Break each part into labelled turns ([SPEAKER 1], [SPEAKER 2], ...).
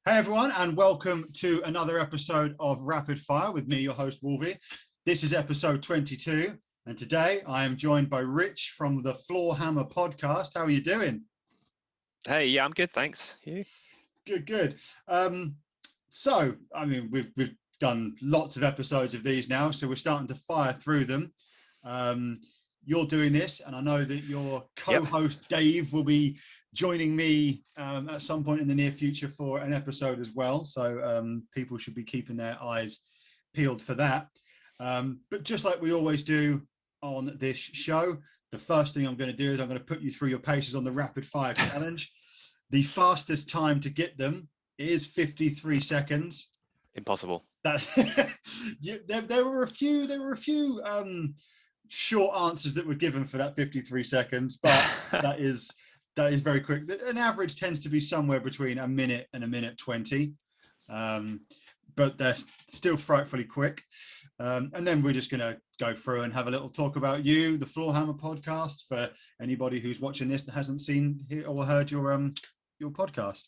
[SPEAKER 1] Hey everyone, and welcome to another episode of Rapid Fire with me, your host Wolvie. This is episode 22, and today I am joined by Rich from the Floorhammer Podcast. How are you doing?
[SPEAKER 2] Hey, yeah, I'm good, thanks. You?
[SPEAKER 1] Good. So, I mean, we've done lots of episodes of these now, so we're starting to fire through them. You're doing this, and I know that your co-host Dave will be joining me at some point in the near future for an episode as well. So people should be keeping their eyes peeled for that. But just like we always do on this show, the first thing I'm going to do is I'm going to put you through your paces on the rapid fire challenge. The fastest time to get them is 53 seconds.
[SPEAKER 2] Impossible.
[SPEAKER 1] That's there were a few short answers that were given for that 53 seconds, but that is very quick. An average tends to be somewhere between a minute and a minute 20, but they're still frightfully quick. And then we're just going to go through and have a little talk about you, the Floorhammer Podcast, for anybody who's watching this that hasn't seen or heard your podcast.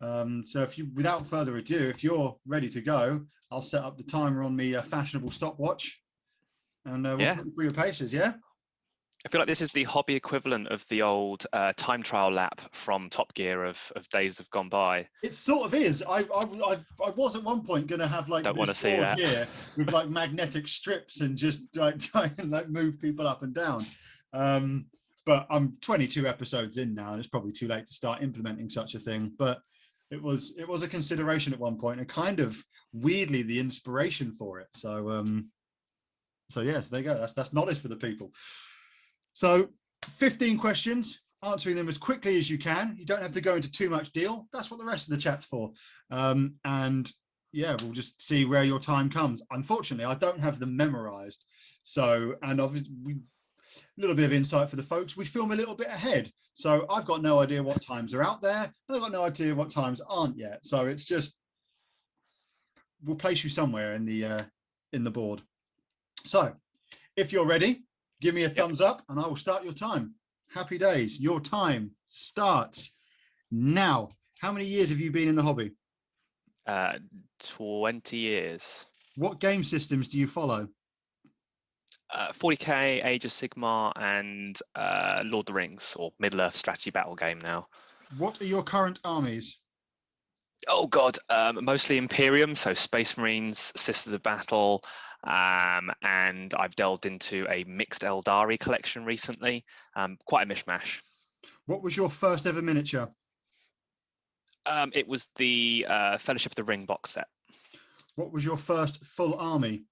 [SPEAKER 1] So without further ado, if you're ready to go, I'll set up the timer on the fashionable stopwatch, and we'll put you through your paces. Yeah.
[SPEAKER 2] I feel like this is the hobby equivalent of the old time trial lap from Top Gear of days have gone by.
[SPEAKER 1] It sort of is. I was at one point going to have like
[SPEAKER 2] don't want to see that
[SPEAKER 1] here with like magnetic strips and just like try and like move people up and down. But I'm 22 episodes in now, and it's probably too late to start implementing such a thing. But it was a consideration at one point, and kind of weirdly the inspiration for it. So yes, there you go. That's knowledge for the people. So 15 questions, answering them as quickly as you can. You don't have to go into too much deal. That's what the rest of the chat's for. And yeah, we'll just see where your time comes. Unfortunately, I don't have them memorized. So, and obviously, a little bit of insight for the folks. We film a little bit ahead. So I've got no idea what times are out there. I've got no idea what times aren't yet. So it's just, we'll place you somewhere in the board. So if you're ready, give me a thumbs up and I will start your time. Happy days. Your time starts now. How many years have you been in the hobby?
[SPEAKER 2] 20 years.
[SPEAKER 1] What game systems do you follow?
[SPEAKER 2] 40k, Age of Sigmar, and Lord of the Rings, or Middle-earth strategy battle game now.
[SPEAKER 1] What are your current armies?
[SPEAKER 2] Oh God, mostly Imperium, so Space Marines, Sisters of Battle, and I've delved into a mixed Eldari collection recently. Quite a mishmash.
[SPEAKER 1] What was your first ever miniature?
[SPEAKER 2] It was the Fellowship of the Ring box set.
[SPEAKER 1] What was your first full army?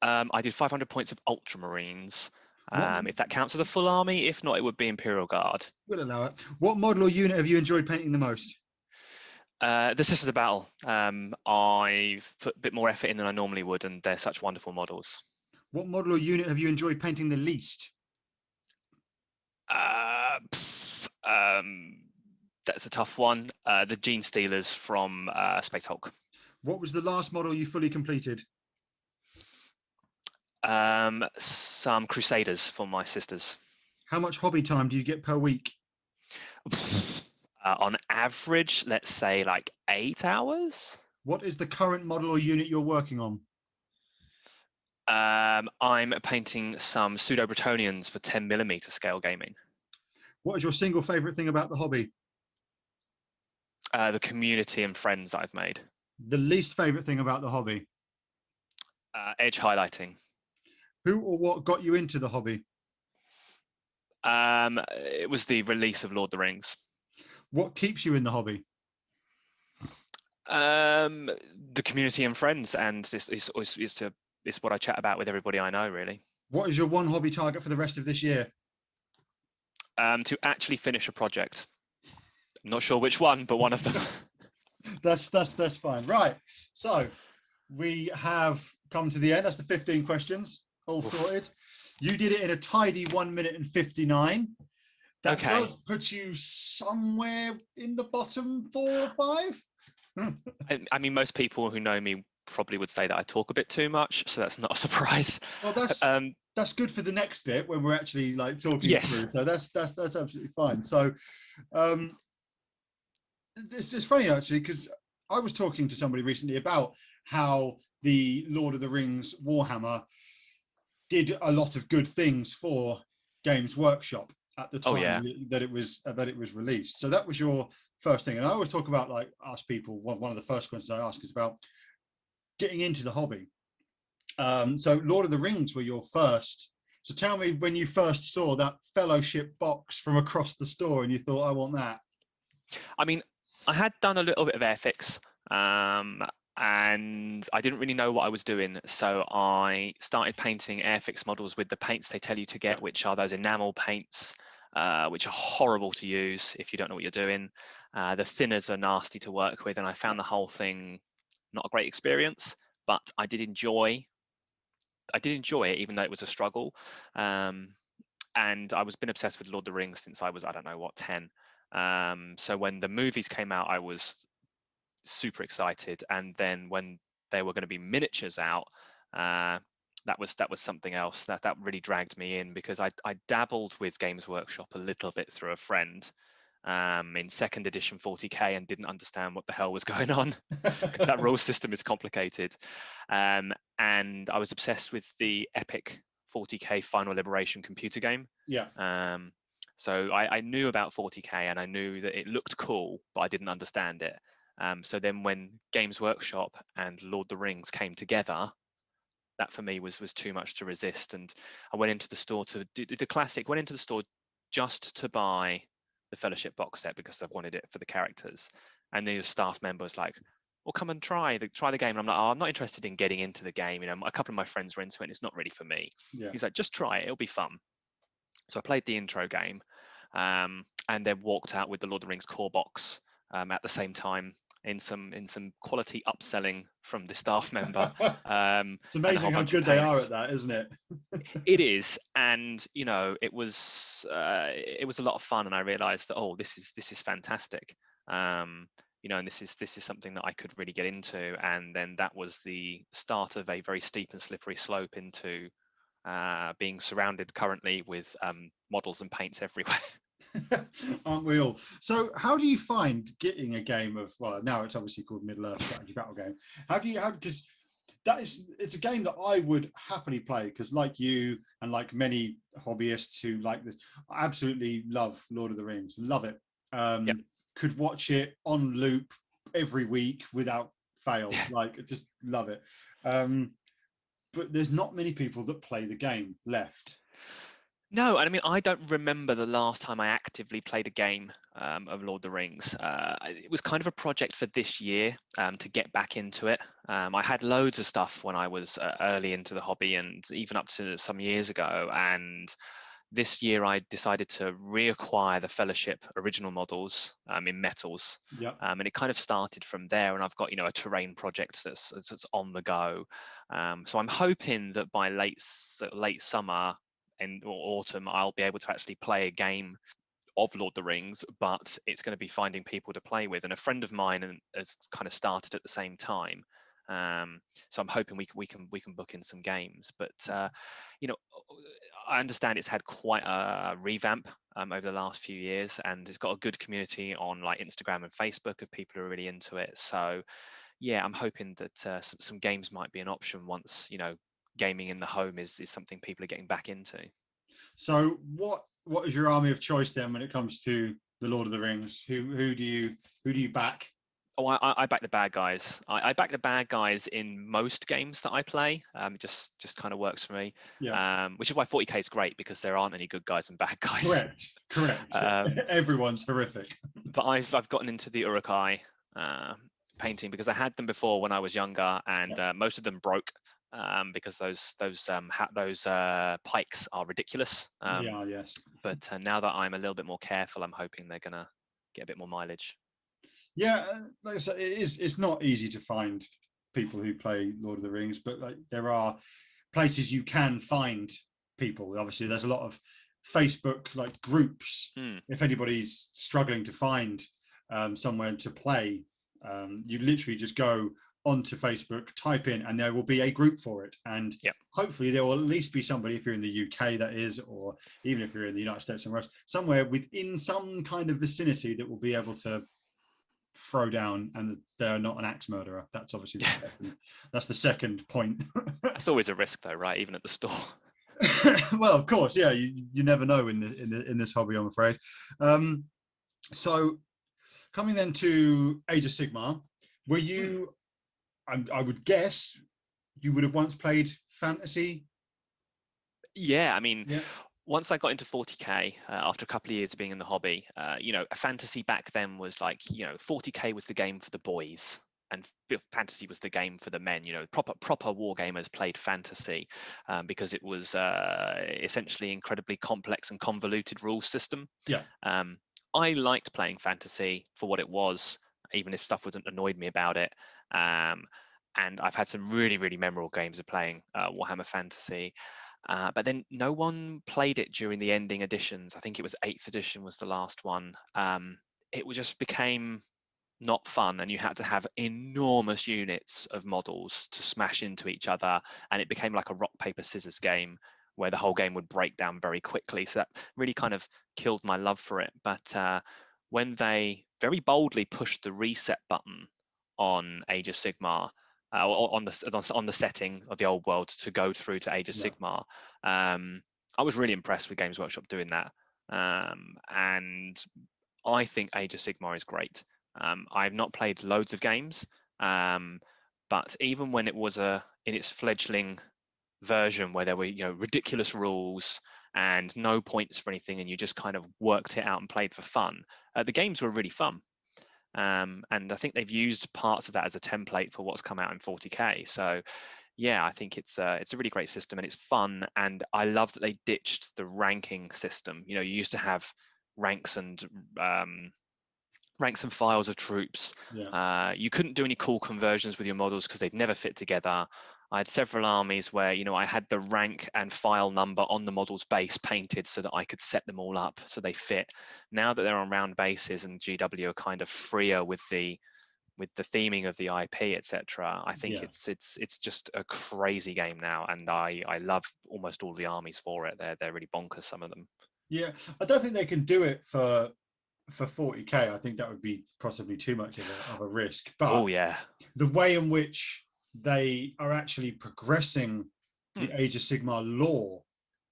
[SPEAKER 2] I did 500 points of Ultramarines. If that counts as a full army. If not, it would be Imperial Guard.
[SPEAKER 1] We'll allow it. What model or unit have you enjoyed painting the most?
[SPEAKER 2] The Sisters of Battle. I've put a bit more effort in than I normally would, and they're such wonderful models.
[SPEAKER 1] What model or unit have you enjoyed painting the least?
[SPEAKER 2] That's a tough one. The Gene Stealers from Space Hulk.
[SPEAKER 1] What was the last model you fully completed?
[SPEAKER 2] Some Crusaders for my sisters.
[SPEAKER 1] How much hobby time do you get per week?
[SPEAKER 2] On average, let's say like 8 hours.
[SPEAKER 1] What is the current model or unit you're working on?
[SPEAKER 2] I'm painting some Pseudo-Bretonians for 10mm scale gaming.
[SPEAKER 1] What is your single favourite thing about the hobby?
[SPEAKER 2] The community and friends I've made.
[SPEAKER 1] The least favourite thing about the hobby?
[SPEAKER 2] Edge highlighting.
[SPEAKER 1] Who or what got you into the hobby?
[SPEAKER 2] It was the release of Lord of the Rings.
[SPEAKER 1] What keeps you in the hobby?
[SPEAKER 2] The community and friends, and this is what I chat about with everybody I know, really.
[SPEAKER 1] What is your one hobby target for the rest of this year?
[SPEAKER 2] To actually finish a project. I'm not sure which one, but one of them.
[SPEAKER 1] That's fine. Right. So we have come to the end. That's the 15 questions. All sorted. You did it in a tidy 1 minute and 59. That does put you somewhere in the bottom 4 or 5.
[SPEAKER 2] I mean, most people who know me probably would say that I talk a bit too much, so that's not a surprise.
[SPEAKER 1] Well, that's good for the next bit when we're actually like talking through. So that's absolutely fine. So it's funny actually, because I was talking to somebody recently about how the Lord of the Rings Warhammer did a lot of good things for Games Workshop at the
[SPEAKER 2] Oh
[SPEAKER 1] time
[SPEAKER 2] yeah.
[SPEAKER 1] that it was released. So that was your first thing. And I always talk about, like, ask people, one of the first questions I ask is about getting into the hobby. So Lord of the Rings were your first. So tell me when you first saw that Fellowship box from across the store and you thought, I want that.
[SPEAKER 2] I mean, I had done a little bit of Airfix, and I didn't really know what I was doing. So I started painting Airfix models with the paints they tell you to get, which are those enamel paints, which are horrible to use if you don't know what you're doing. The thinners are nasty to work with, and I found the whole thing not a great experience, but I did enjoy it, even though it was a struggle. And I was been obsessed with Lord of the Rings since I was, I don't know what, 10. So when the movies came out, I was super excited. And then when they were going to be miniatures out, that was something else that really dragged me in, because I dabbled with Games Workshop a little bit through a friend in second edition 40k and didn't understand what the hell was going on. That rule system is complicated. And I was obsessed with the epic 40k Final Liberation computer game.
[SPEAKER 1] Yeah.
[SPEAKER 2] So I knew about 40k and I knew that it looked cool, but I didn't understand it. So then when Games Workshop and Lord of the Rings came together, that for me was too much to resist. And I went into the store to do the classic, went into the store just to buy the Fellowship box set because I wanted it for the characters. And the staff member was like, well, come and try the game. And I'm like, oh, I'm not interested in getting into the game. You know, a couple of my friends were into it and it's not really for me.
[SPEAKER 1] Yeah.
[SPEAKER 2] He's like, just try it, it'll be fun. So I played the intro game, and then walked out with the Lord of the Rings core box at the same time, in some quality upselling from the staff member.
[SPEAKER 1] It's amazing how good they are at that, isn't it?
[SPEAKER 2] It is, and you know, it was a lot of fun, and I realised that, oh, this is fantastic. You know, and this is something that I could really get into. And then that was the start of a very steep and slippery slope into being surrounded currently with models and paints everywhere.
[SPEAKER 1] Aren't we all? So how do you find getting a game of, well, now it's obviously called Middle-earth strategy battle game. Because it's a game that I would happily play, because like you and like many hobbyists who like this, I absolutely love Lord of the Rings, love it.
[SPEAKER 2] Yep.
[SPEAKER 1] Could watch it on loop every week without fail, like just love it. But there's not many people that play the game left.
[SPEAKER 2] No, and I mean, I don't remember the last time I actively played a game of Lord of the Rings. It was kind of a project for this year to get back into it. I had loads of stuff when I was early into the hobby, and even up to some years ago. And this year I decided to reacquire the Fellowship original models in metals.
[SPEAKER 1] Yeah.
[SPEAKER 2] And it kind of started from there. And I've got, you know, a terrain project that's on the go. So I'm hoping that by late summer or autumn, I'll be able to actually play a game of Lord of the Rings, but it's going to be finding people to play with. And a friend of mine has kind of started at the same time. So I'm hoping we can book in some games. But you know, I understand it's had quite a revamp over the last few years, and it's got a good community on like Instagram and Facebook of people who are really into it. So yeah, I'm hoping that some games might be an option once, you know, gaming in the home is something people are getting back into.
[SPEAKER 1] So what is your army of choice then when it comes to the Lord of the Rings? Who do you back?
[SPEAKER 2] Oh, I back the bad guys. I back the bad guys in most games that I play. It just kind of works for me.
[SPEAKER 1] Yeah.
[SPEAKER 2] Which is why 40k is great, because there aren't any good guys and bad guys.
[SPEAKER 1] Correct. Everyone's horrific.
[SPEAKER 2] But I've gotten into the Urukai painting because I had them before when I was younger, and most of them broke because those pikes are ridiculous.
[SPEAKER 1] Yeah, yes.
[SPEAKER 2] But now that I'm a little bit more careful, I'm hoping they're gonna get a bit more mileage.
[SPEAKER 1] Yeah, like I said, it's not easy to find people who play Lord of the Rings, but like there are places you can find people. Obviously, there's a lot of Facebook like groups. If anybody's struggling to find somewhere to play, you literally just go onto Facebook, type in, and there will be a group for it. And hopefully there will at least be somebody, if you're in the UK, that is, or even if you're in the United States somewhere else, somewhere within some kind of vicinity that will be able to throw down and they're not an axe murderer. That's obviously that's the second point.
[SPEAKER 2] That's always a risk, though, right? Even at the store.
[SPEAKER 1] Well, of course, yeah. You never know in this hobby, I'm afraid. So coming then to Age of Sigmar, were you? I would guess you would have once played fantasy.
[SPEAKER 2] Yeah, I mean,
[SPEAKER 1] Yeah.
[SPEAKER 2] once I got into 40k, after a couple of years of being in the hobby, a fantasy back then was like, 40k was the game for the boys, and fantasy was the game for the men. Proper wargamers played fantasy because it was essentially incredibly complex and convoluted rule system.
[SPEAKER 1] Yeah.
[SPEAKER 2] I liked playing fantasy for what it was, even if stuff wasn't annoyed me about it. And I've had some really, really memorable games of playing Warhammer Fantasy. But then no one played it during the ending editions. I think it was 8th edition was the last one. It just became not fun, and you had to have enormous units of models to smash into each other, and it became like a rock, paper, scissors game where the whole game would break down very quickly. So that really kind of killed my love for it. But when they very boldly pushed the reset button on Age of Sigmar, on the setting of the old world to go through to Age of Sigmar, I was really impressed with Games Workshop doing that, and I think Age of Sigmar is great. I've not played loads of games, but even when it was in its fledgling version where there were ridiculous rules and no points for anything, and you just kind of worked it out and played for fun, the games were really fun. And I think they've used parts of that as a template for what's come out in 40k. So yeah, I think it's a really great system, and it's fun. And I love that they ditched the ranking system. You used to have ranks and files of troops. You couldn't do any cool conversions with your models because they'd never fit together. I had several armies where I had the rank and file number on the model's base painted so that I could set them all up so they fit. Now that they're on round bases and GW are kind of freer with the theming of the IP, etc., I think it's just a crazy game now, and I love almost all the armies for it. They're really bonkers, some of them.
[SPEAKER 1] Yeah, I don't think they can do it for 40k. I think that would be possibly too much of a risk. But the way in which they are actually progressing the Age of Sigmar lore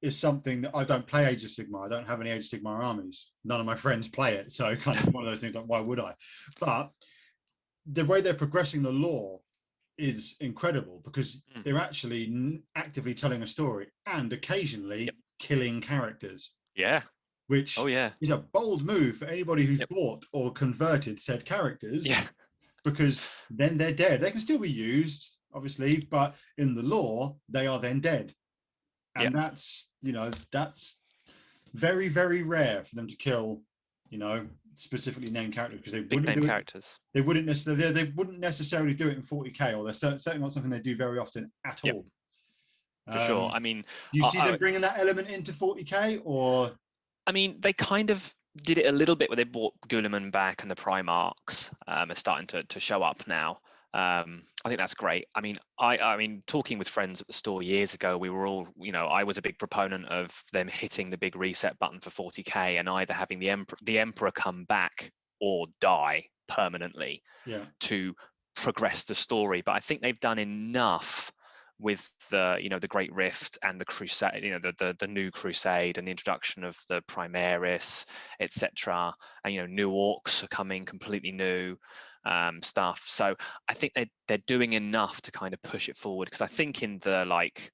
[SPEAKER 1] is something that I don't play Age of Sigmar. I don't have any Age of Sigmar armies. None of my friends play it, so kind of one of those things like, why would I? But the way they're progressing the lore is incredible because they're actually actively telling a story and occasionally killing characters.
[SPEAKER 2] Yeah.
[SPEAKER 1] Which is a bold move for anybody who's bought or converted said characters.
[SPEAKER 2] Yeah.
[SPEAKER 1] Because then they're dead. They can still be used, obviously, but in the lore, they are then dead. And that's very, very rare for them to kill, specifically named characters, because they wouldn't necessarily do it in 40k, or they're certainly not something they do very often at all.
[SPEAKER 2] For sure. I mean,
[SPEAKER 1] do you see them bringing that element into 40k, or?
[SPEAKER 2] I mean, they kind of did it a little bit where they brought Guilliman back, and the Primarchs are starting to show up now. I think that's great. I mean, talking with friends at the store years ago, we were all, I was a big proponent of them hitting the big reset button for 40k and either having the Emperor come back or die permanently to progress the story. But I think they've done enough with the Great Rift and the Crusade, the new Crusade and the introduction of the Primaris, etc. And new orcs are coming, completely new stuff. So I think they're doing enough to kind of push it forward, because I think in the late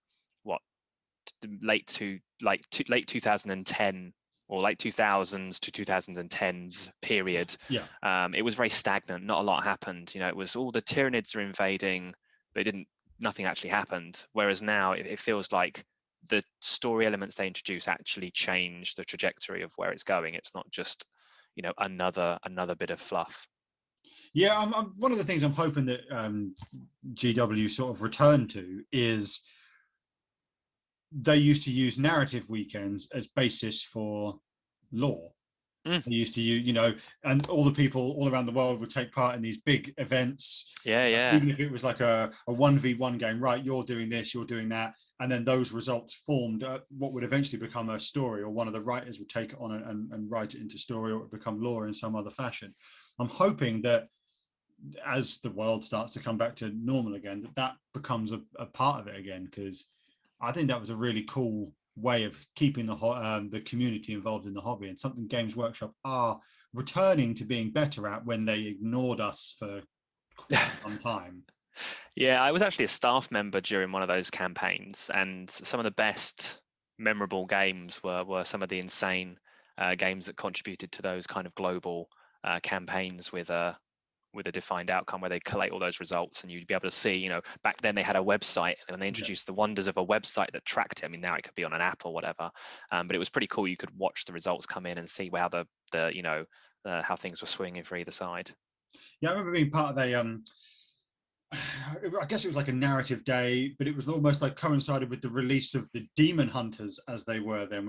[SPEAKER 2] 2010 or late 2000s to 2010s period, it was very stagnant. Not a lot happened. It was all the Tyranids are invading, but nothing actually happened. Whereas now it feels like the story elements they introduce actually change the trajectory of where it's going. It's not just another bit of fluff.
[SPEAKER 1] Yeah, I'm one of the things I'm hoping that GW sort of return to is they used to use narrative weekends as basis for lore. They used to use, and all the people all around the world would take part in these big events. Even if it was like a 1v1 game, right? You're doing this, you're doing that. And then those results formed what would eventually become a story, or one of the writers would take it on and write it into story, or it would become lore in some other fashion. I'm hoping that as the world starts to come back to normal again, that becomes a part of it again, because I think that was a really cool way of keeping the community involved in the hobby, and something Games Workshop are returning to being better at when they ignored us for quite some time.
[SPEAKER 2] Yeah, I was actually a staff member during one of those campaigns, and some of the best memorable games were some of the insane games that contributed to those kind of global campaigns with a defined outcome, where they collate all those results, and you'd be able to see, back then they had a website, and they introduced the wonders of a website that tracked it. I mean, now it could be on an app or whatever, but it was pretty cool. You could watch the results come in and see how how things were swinging for either side.
[SPEAKER 1] Yeah, I remember being part of I guess it was like a narrative day, but it was almost like coincided with the release of the Demon Hunters, as they were then,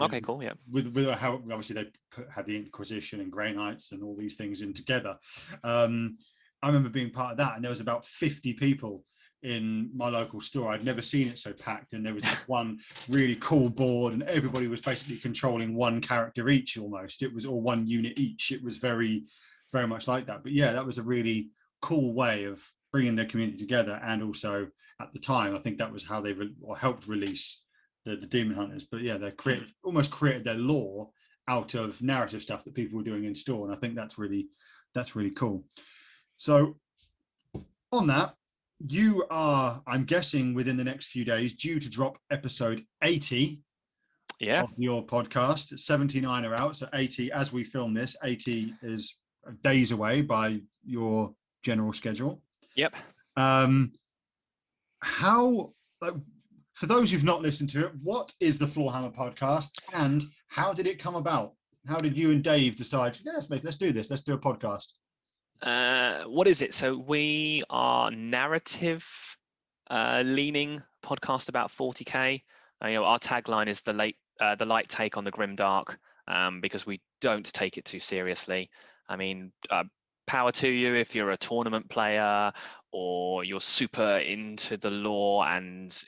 [SPEAKER 2] Okay, cool, yeah.
[SPEAKER 1] With how obviously they had the Inquisition and Grey Knights and all these things in together. I remember being part of that, and there was about 50 people in my local store. I'd never seen it so packed, and there was one really cool board, and everybody was basically controlling one character each almost. It was all one unit each. It was very, very much like that. But yeah, that was a really cool way of bringing their community together, and also at the time I think that was how they helped release the Demon Hunters. But yeah, they almost created their lore out of narrative stuff that people were doing in store, and I think that's really cool. So on that, you are, I'm guessing, within the next few days due to drop episode 80 of your podcast. 79 are out, so 80 as we film this. 80 is days away by your general schedule.
[SPEAKER 2] Yep.
[SPEAKER 1] How, for those who've not listened to it, what is the Floorhammer Podcast, and how did it come about? How did you and Dave decide, let's do this, let's do a podcast?
[SPEAKER 2] What is it? So we are narrative leaning podcast about 40k. Our tagline is the light take on the grim dark, because we don't take it too seriously. I mean, power to you if you're a tournament player, or you're super into the lore and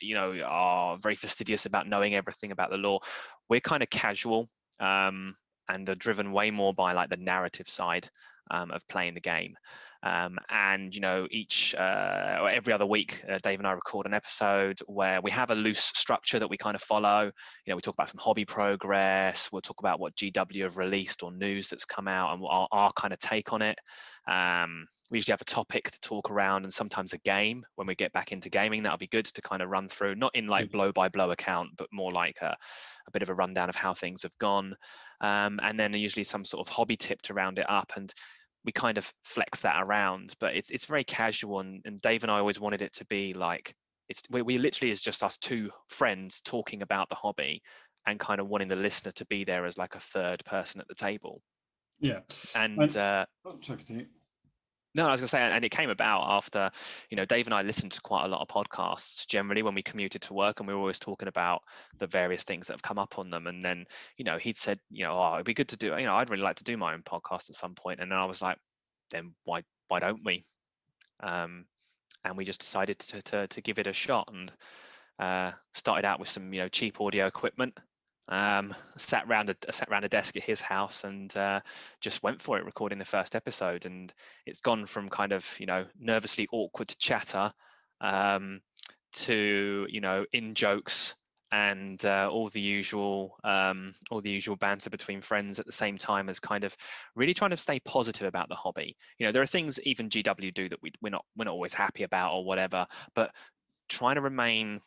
[SPEAKER 2] are very fastidious about knowing everything about the lore. We're kind of casual and are driven way more by like the narrative side of playing the game. And each or every other week, Dave and I record an episode where we have a loose structure that we kind of follow. We talk about some hobby progress, we'll talk about what GW have released or news that's come out, and our kind of take on it. We usually have a topic to talk around, and sometimes a game when we get back into gaming. That'll be good to kind of run through, not in like blow by blow account, but more like a bit of a rundown of how things have gone. And then usually some sort of hobby tip to round it up, and we kind of flex that around. But it's very casual, and Dave and I always wanted it to be like, we literally is just us two friends talking about the hobby, and kind of wanting the listener to be there as like a third person at the table.
[SPEAKER 1] Yeah.
[SPEAKER 2] And no, I was going to say, and it came about after, Dave and I listened to quite a lot of podcasts generally when we commuted to work, and we were always talking about the various things that have come up on them. And then, he'd said, it'd be good to do, I'd really like to do my own podcast at some point. And then I was like, then why don't we? And we just decided to give it a shot, and started out with some, cheap audio equipment. Sat round a desk at his house, and just went for it, recording the first episode. And it's gone from kind of nervously awkward chatter to in jokes and all the usual banter between friends, at the same time as kind of really trying to stay positive about the hobby. There are things even GW do that we're not always happy about or whatever, but trying to remain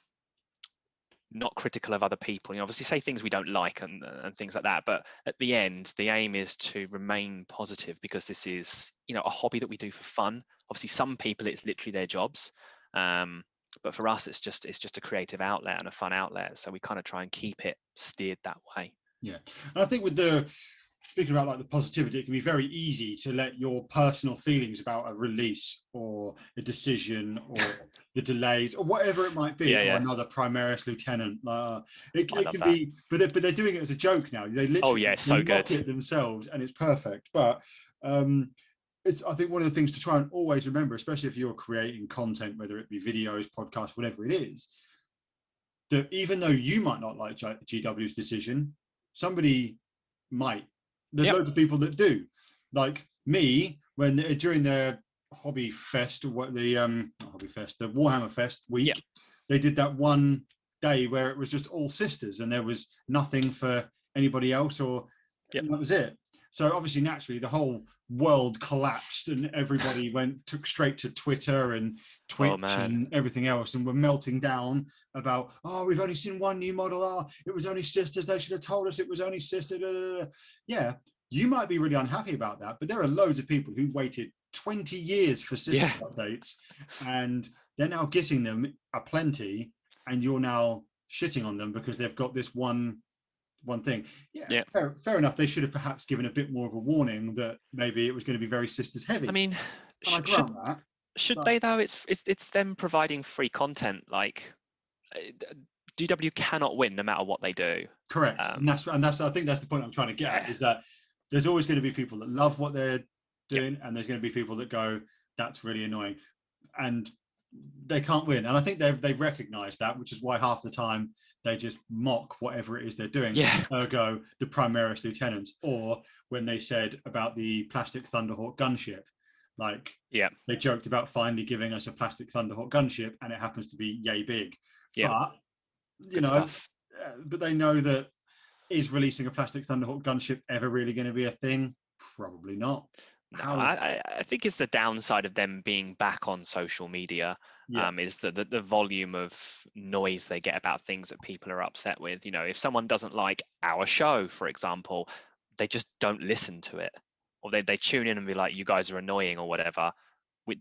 [SPEAKER 2] not critical of other people. Obviously say things we don't like and things like that, but at the end the aim is to remain positive, because this is a hobby that we do for fun. Obviously some people it's literally their jobs, but for us it's just a creative outlet and a fun outlet, so we kind of try and keep it steered that way.
[SPEAKER 1] Yeah, and I think speaking about like the positivity, it can be very easy to let your personal feelings about a release or a decision or the delays or whatever it might be, or another Primaris lieutenant. It can be, but they're doing it as a joke now. They literally
[SPEAKER 2] so good
[SPEAKER 1] it themselves, and it's perfect. But it's, I think, one of the things to try and always remember, especially if you're creating content, whether it be videos, podcasts, whatever it is, that even though you might not like GW's decision, somebody might. There's loads of people that do. Like me, when during their Hobby Fest, what the not Hobby Fest, the Warhammer Fest week,
[SPEAKER 2] Yep.
[SPEAKER 1] they did that one day where it was just all sisters and there was nothing for anybody else, or
[SPEAKER 2] Yep.
[SPEAKER 1] and that was it. So obviously, naturally, the whole world collapsed and everybody took straight to Twitter and Twitch and everything else, and were melting down about, oh, we've only seen one new model. Oh, it was only sisters. They should have told us it was only sisters. Yeah, you might be really unhappy about that, but there are loads of people who waited 20 years for sister updates, and they're now getting them aplenty, and you're now shitting on them because they've got this one thing. Yeah. Fair enough. They should have perhaps given a bit more of a warning that maybe it was going to be very sisters heavy.
[SPEAKER 2] I mean, should
[SPEAKER 1] but
[SPEAKER 2] they though? It's them providing free content. Like, GW cannot win no matter what they do.
[SPEAKER 1] Correct. And that's I think that's the point I'm trying to get at, is that there's always going to be people that love what they're doing, and there's going to be people that go, that's really annoying, and they can't win. And I think they've recognized that, which is why half the time they just mock whatever it is they're doing. Ergo the Primaris lieutenants, or when they said about the plastic Thunderhawk gunship, like they joked about finally giving us a plastic Thunderhawk gunship, and it happens to be yay big. But but they know that, is releasing a plastic Thunderhawk gunship ever really going to be a thing? Probably not.
[SPEAKER 2] No, I think it's the downside of them being back on social media, is the volume of noise they get about things that people are upset with. You know, if someone doesn't like our show, for example, they just don't listen to it, or they tune in and be like, you guys are annoying or whatever.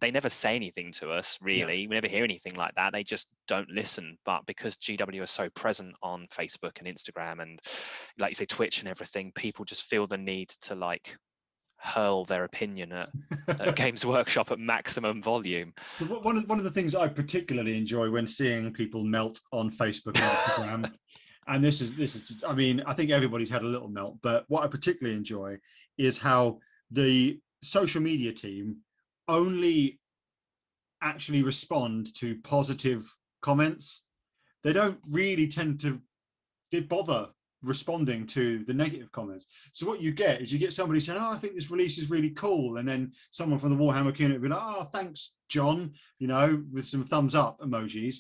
[SPEAKER 2] They never say anything to us, really. We never hear anything like that. They just don't listen. But because GW are so present on Facebook and Instagram and, like you say, Twitch and everything, people just feel the need to like hurl their opinion at Games Workshop at maximum volume.
[SPEAKER 1] One of the things I particularly enjoy when seeing people melt on Facebook and Instagram, and this is I mean, I think everybody's had a little melt, but what I particularly enjoy is how the social media team only actually respond to positive comments. They don't really tend to bother responding to the negative comments. So what you get is you get somebody saying, oh, I think this release is really cool, and then someone from the Warhammer community will be like, oh, thanks, John, you know, with some thumbs up emojis.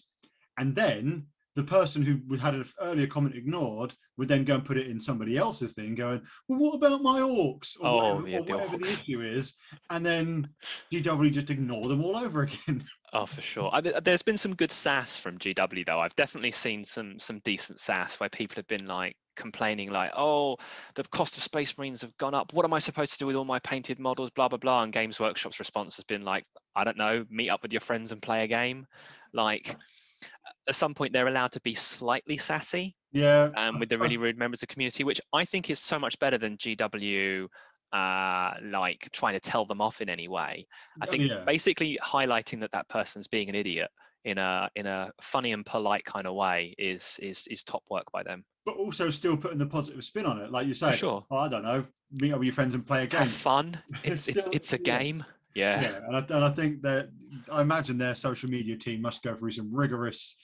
[SPEAKER 1] And then the person who had an earlier comment ignored would then go and put it in somebody else's thing, going, well, what about my orcs? Or whatever the issue is. And then GW just ignore them all over again.
[SPEAKER 2] Oh, for sure. There's been some good sass from GW, though. I've definitely seen some decent sass where people have been like complaining, like, oh, the cost of Space Marines have gone up. What am I supposed to do with all my painted models? Blah, blah, blah. And Games Workshop's response has been like, I don't know, meet up with your friends and play a game. Like, at some point, they're allowed to be slightly sassy. With the really rude members of the community, which I think is so much better than GW like trying to tell them off in any way. I think basically highlighting that person's being an idiot in a funny and polite kind of way is top work by them.
[SPEAKER 1] But also still putting the positive spin on it, like you say.
[SPEAKER 2] Sure.
[SPEAKER 1] Oh, I don't know, meet up with your friends and play a game.
[SPEAKER 2] Have fun. It's a game. Yeah.
[SPEAKER 1] And I think that I imagine their social media team must go through some rigorous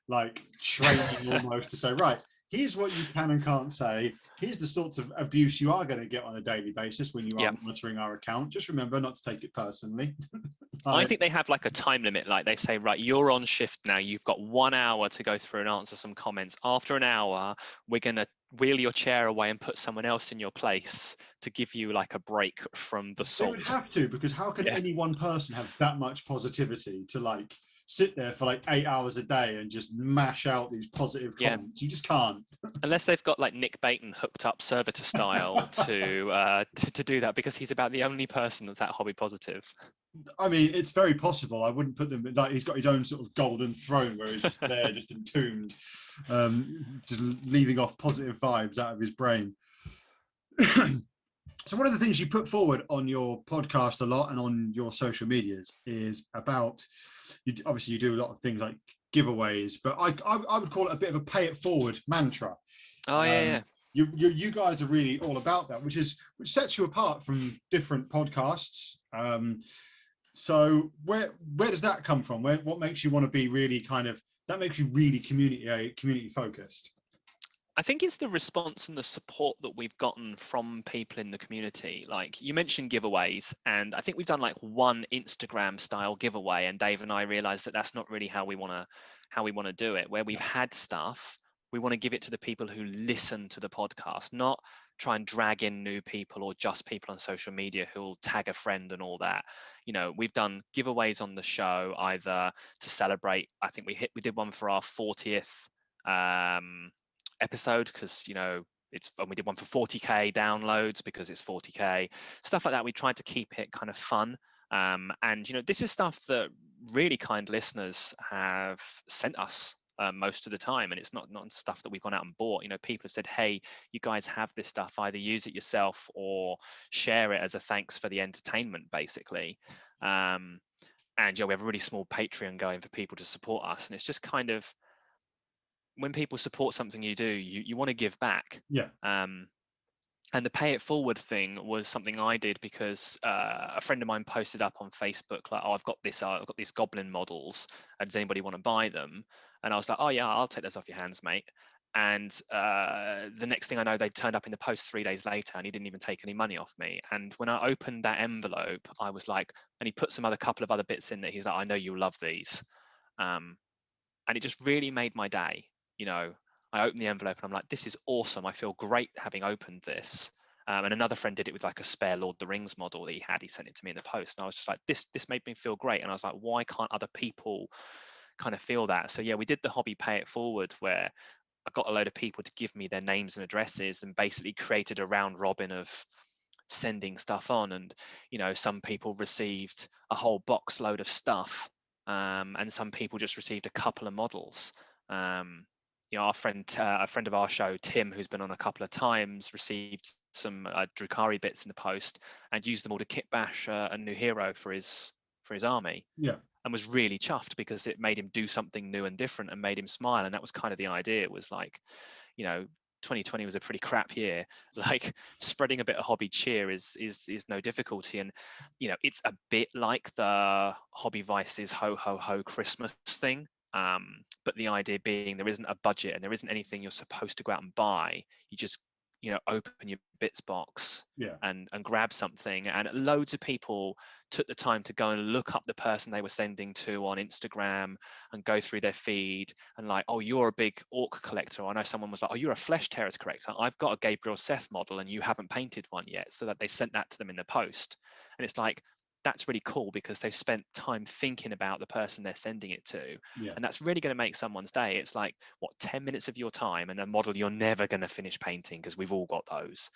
[SPEAKER 1] like training almost to say, right, here's what you can and can't say. Here's the sorts of abuse you are going to get on a daily basis when you are monitoring our account. Just remember not to take it personally.
[SPEAKER 2] I think they have like a time limit. Like they say, right, you're on shift now. You've got 1 hour to go through and answer some comments. After an hour, we're going to wheel your chair away and put someone else in your place to give you like a break from the salt.
[SPEAKER 1] They would have to, because how can any one person have that much positivity to like sit there for like 8 hours a day and just mash out these positive comments? You just can't.
[SPEAKER 2] Unless they've got like Nick Baton hooked up servitor style to do that, because he's about the only person that's that hobby positive.
[SPEAKER 1] I mean, it's very possible. I wouldn't put them like he's got his own sort of golden throne where he's just there, just entombed, just leaving off positive vibes out of his brain. So one of the things you put forward on your podcast a lot and on your social medias is about, obviously you do a lot of things like giveaways, but I would call it a bit of a pay it forward mantra. You guys are really all about that, which sets you apart from different podcasts. So where does that come from? What makes you want to be really that makes you really community focused?
[SPEAKER 2] I think it's the response and the support that we've gotten from people in the community. Like you mentioned giveaways, and I think we've done like one Instagram style giveaway, and Dave and I realized that that's not really how we want to do it. Where we've had stuff, we want to give it to the people who listen to the podcast, not try and drag in new people or just people on social media who will tag a friend and all that. We've done giveaways on the show either to celebrate. I think we did one for our 40th episode because we did one for 40k downloads because it's 40k, stuff like that. We tried to keep it kind of fun, and this is stuff that really kind listeners have sent us most of the time, and it's not stuff that we've gone out and bought. People have said, hey, you guys have this stuff, either use it yourself or share it as a thanks for the entertainment, basically. And we have a really small Patreon going for people to support us, and it's just kind of, when people support something you do, you want to give back.
[SPEAKER 1] Yeah.
[SPEAKER 2] And the pay it forward thing was something I did because a friend of mine posted up on Facebook like, oh, I've got these goblin models. Does anybody want to buy them? And I was like, oh yeah, I'll take those off your hands, mate. And the next thing I know, they turned up in the post 3 days later, and he didn't even take any money off me. And when I opened that envelope, I was like, and he put some couple of other bits in there. He's like, I know you'll love these. And it just really made my day. I opened the envelope and I'm like, this is awesome. I feel great having opened this. And another friend did it with like a spare Lord of the Rings model that he had. He sent it to me in the post. And I was just like, this made me feel great. And I was like, why can't other people kind of feel that? So yeah, we did the hobby pay it forward, where I got a load of people to give me their names and addresses, and basically created a round robin of sending stuff on. And some people received a whole box load of stuff, and some people just received a couple of models. A friend of our show, Tim, who's been on a couple of times, received some Drukhari bits in the post and used them all to kit bash a new hero for his army.
[SPEAKER 1] Yeah.
[SPEAKER 2] And was really chuffed because it made him do something new and different and made him smile. And that was kind of the idea. It was like, 2020 was a pretty crap year. Like, spreading a bit of hobby cheer is no difficulty. And it's a bit like the Hobby Vice's ho ho ho Christmas thing. But the idea being, there isn't a budget and there isn't anything you're supposed to go out and buy. You just open your bits box and grab something. And loads of people took the time to go and look up the person they were sending to on Instagram and go through their feed and like, oh, you're a big orc collector. I know someone was like, oh, you're a Flesh Terrors collector. I've got a Gabriel Seth model and you haven't painted one yet. So that they sent that to them in the post. And it's like, that's really cool because they've spent time thinking about the person they're sending it to. And that's really going to make someone's day. It's like, 10 minutes of your time and a model you're never going to finish painting, because we've all got those.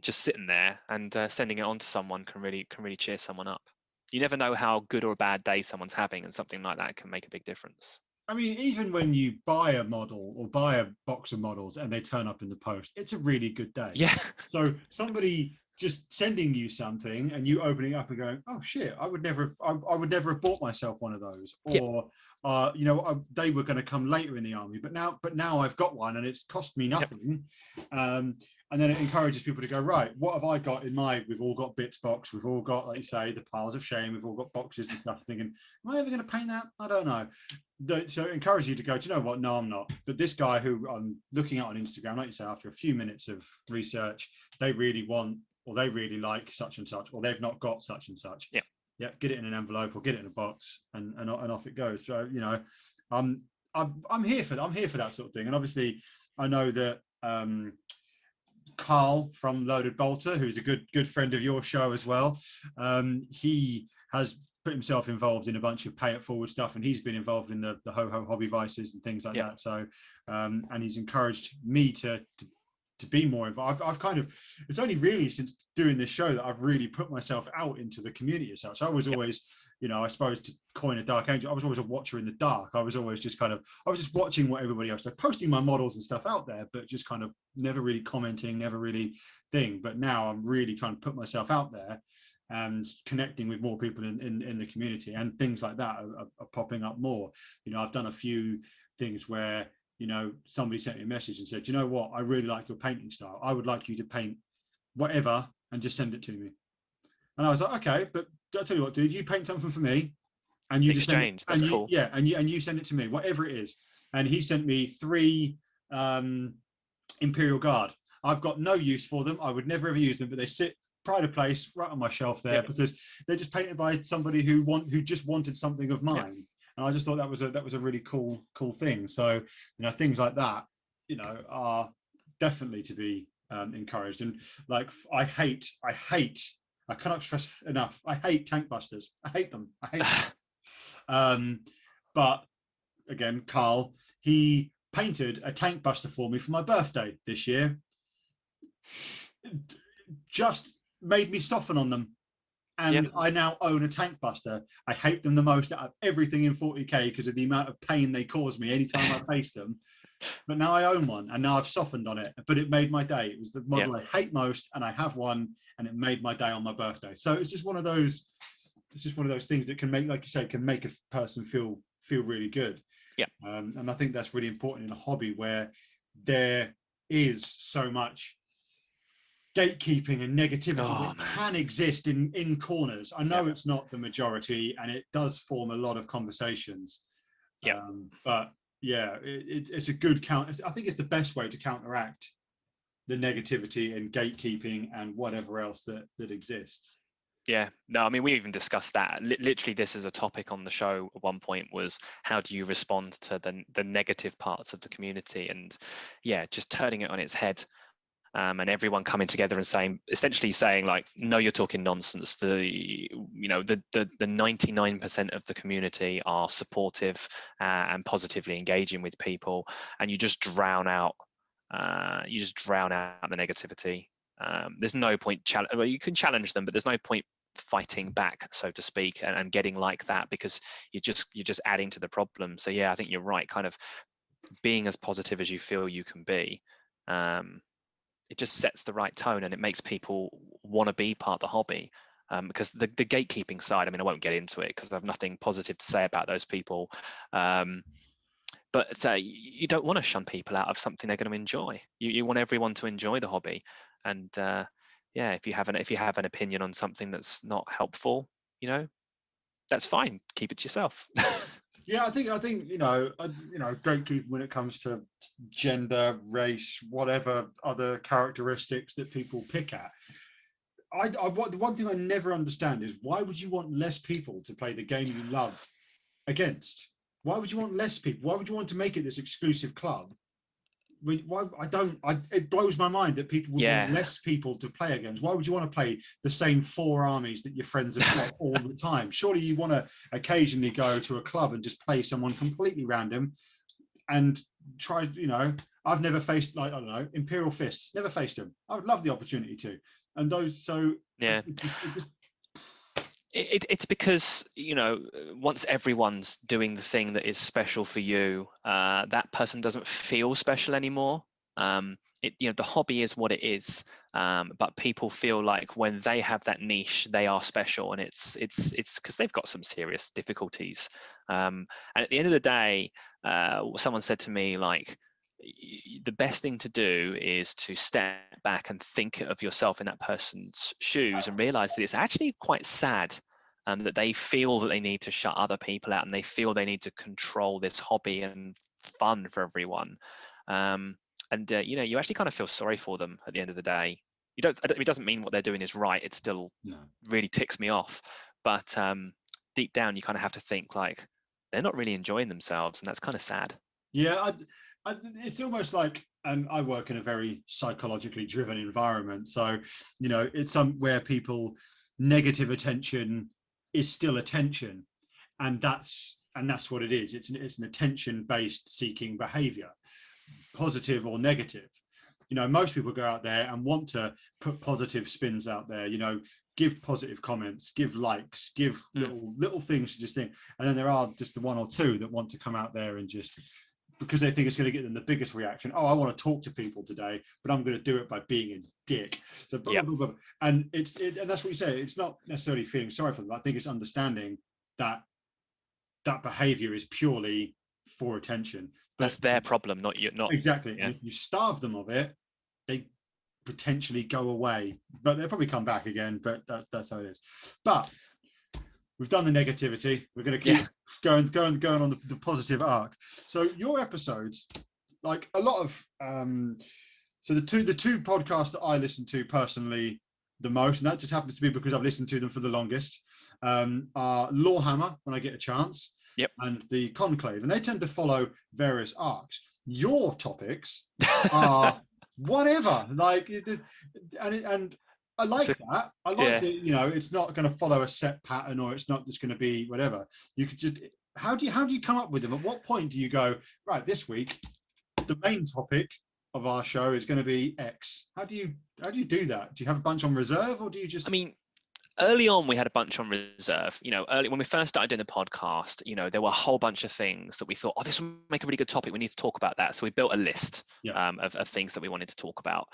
[SPEAKER 2] Just sitting there and sending it on to someone can really cheer someone up. You never know how good or a bad day someone's having, and something like that can make a big difference.
[SPEAKER 1] I mean, even when you buy a model or buy a box of models and they turn up in the post, it's a really good day.
[SPEAKER 2] Yeah.
[SPEAKER 1] So somebody just sending you something and you opening it up and going, oh shit, I would never have bought myself one of those. Or they were going to come later in the army, but now I've got one and it's cost me nothing. And then it encourages people to go, right, what have I got in my, we've all got bits box, we've all got, like you say, the piles of shame, we've all got boxes and stuff, thinking, am I ever going to paint that? I don't know. So it encourages you to go, do you know what? No, I'm not. But this guy who I'm looking at on Instagram, like you say, after a few minutes of research, they really want, or they really like such and such, or they've not got such and such. Yeah, get it in an envelope or get it in a box, and off it goes. So I'm here for that. I'm here for that sort of thing. And obviously, I know that Carl from Loaded Bolter, who's a good friend of your show as well, he has put himself involved in a bunch of pay it forward stuff, and he's been involved in the ho ho hobby vices and things like that. So and he's encouraged me to be more involved. I've kind of, it's only really since doing this show that I've really put myself out into the community as such. I was always, I suppose, to coin a dark angel, I was always a watcher in the dark. I was always just I was just watching what everybody else did, posting my models and stuff out there, but just kind of never really commenting, never really thing. But now I'm really trying to put myself out there and connecting with more people in the community, and things like that are popping up more. I've done a few things where somebody sent me a message and said, you know what, I really like your painting style. I would like you to paint whatever and just send it to me. And I was like, okay, but I'll tell you what, dude, you paint something for me and you
[SPEAKER 2] exchange.
[SPEAKER 1] That's
[SPEAKER 2] cool.
[SPEAKER 1] Yeah, and you send it to me, whatever it is. And he sent me 3 Imperial Guard. I've got no use for them. I would never ever use them, but they sit pride of place right on my shelf there because they're just painted by somebody who just wanted something of mine. And I just thought that was a really cool thing. So, things like that, are definitely to be encouraged. And like, I cannot stress enough, I hate tank busters. I hate them. But again, Carl, he painted a tank buster for me for my birthday this year. Just made me soften on them. And I now own a tank buster. I hate them the most out of everything in 40k because of the amount of pain they cause me anytime I face them. But now I own one, and now I've softened on it. But it made my day. It was the model I hate most, and I have one, and it made my day on my birthday. So it's just one of those. It's just one of those things that can make, like you say, can make a person feel really good.
[SPEAKER 2] Yeah.
[SPEAKER 1] And I think that's really important in a hobby where there is so much gatekeeping and negativity that can exist in corners. I know it's not the majority, and it does form a lot of conversations. But it's a good count. I think it's the best way to counteract the negativity and gatekeeping and whatever else that exists.
[SPEAKER 2] Yeah, no, I mean, we even discussed that. Literally, this is a topic on the show at one point, was how do you respond to the negative parts of the community, and just turning it on its head. And everyone coming together and essentially saying like, no, you're talking nonsense. The 99% of the community are supportive and positively engaging with people, and you just drown out the negativity. There's no point you can challenge them, but there's no point fighting back, so to speak, and getting like that, because you're just adding to the problem. So I think you're right, kind of being as positive as you feel you can be. It just sets the right tone, and it makes people want to be part of the hobby. Because the gatekeeping side, I mean, I won't get into it because I have nothing positive to say about those people. But you don't want to shun people out of something they're going to enjoy. You want everyone to enjoy the hobby. And if you have an opinion on something that's not helpful, that's fine. Keep it to yourself.
[SPEAKER 1] I think gatekeeping when it comes to gender, race, whatever other characteristics that people pick at. The one thing I never understand is, why would you want less people to play the game you love against? Why would you want less people? Why would you want to make it this exclusive club? It blows my mind that people would want less people to play against. Why would you want to play the same 4 armies that your friends have got all the time? Surely you want to occasionally go to a club and just play someone completely random and try, I've never faced, like, I don't know, Imperial Fists, never faced them. I would love the opportunity to. And those, so...
[SPEAKER 2] It's because, once everyone's doing the thing that is special for you, that person doesn't feel special anymore. The hobby is what it is, but people feel like when they have that niche, they are special, and it's because they've got some serious difficulties. And at the end of the day, someone said to me, like, the best thing to do is to step back and think of yourself in that person's shoes and realize that it's actually quite sad that they feel that they need to shut other people out, and they feel they need to control this hobby and fun for everyone. You actually kind of feel sorry for them at the end of the day. It doesn't mean what they're doing is right. It still really ticks me off. But deep down, you kind of have to think like, they're not really enjoying themselves, and that's kind of sad.
[SPEAKER 1] Yeah, it's almost like, and I work in a very psychologically driven environment. So, it's somewhere people, negative attention is still attention. And that's what it is. It's an attention-based seeking behavior, positive or negative. Most people go out there and want to put positive spins out there, give positive comments, give likes, give little things to just think. And then there are just the 1 or 2 that want to come out there and just, because they think it's going to get them the biggest reaction. Oh, I want to talk to people today, but I'm going to do it by being a dick. So, blah, blah, blah, blah. And and that's what you say. It's not necessarily feeling sorry for them. I think it's understanding that behavior is purely for attention. But
[SPEAKER 2] that's their problem, not you. Not
[SPEAKER 1] exactly. And if you starve them of it, they potentially go away, but they'll probably come back again. But that's how it is. But we've done the negativity. We're going to keep going on the positive arc. So your episodes, like a lot of so the two podcasts that I listen to personally the most, and that just happens to be because I've listened to them for the longest, are Lorehammer when I get a chance,
[SPEAKER 2] Yep.
[SPEAKER 1] and the Conclave, and they tend to follow various arcs. Your topics are whatever, like, and I like that. I like that, you know, it's not going to follow a set pattern, or it's not just going to be whatever. You could just, how do you come up with them? At what point do you go, right, this week the main topic of our show is going to be X? How do you do that? Do you have a bunch on reserve, or do you just?
[SPEAKER 2] I mean, early on we had a bunch on reserve. You know, early when we first started doing the podcast, you know, there were a whole bunch of things that we thought, oh, this will make a really good topic, we need to talk about that. So we built a list of things that we wanted to talk about,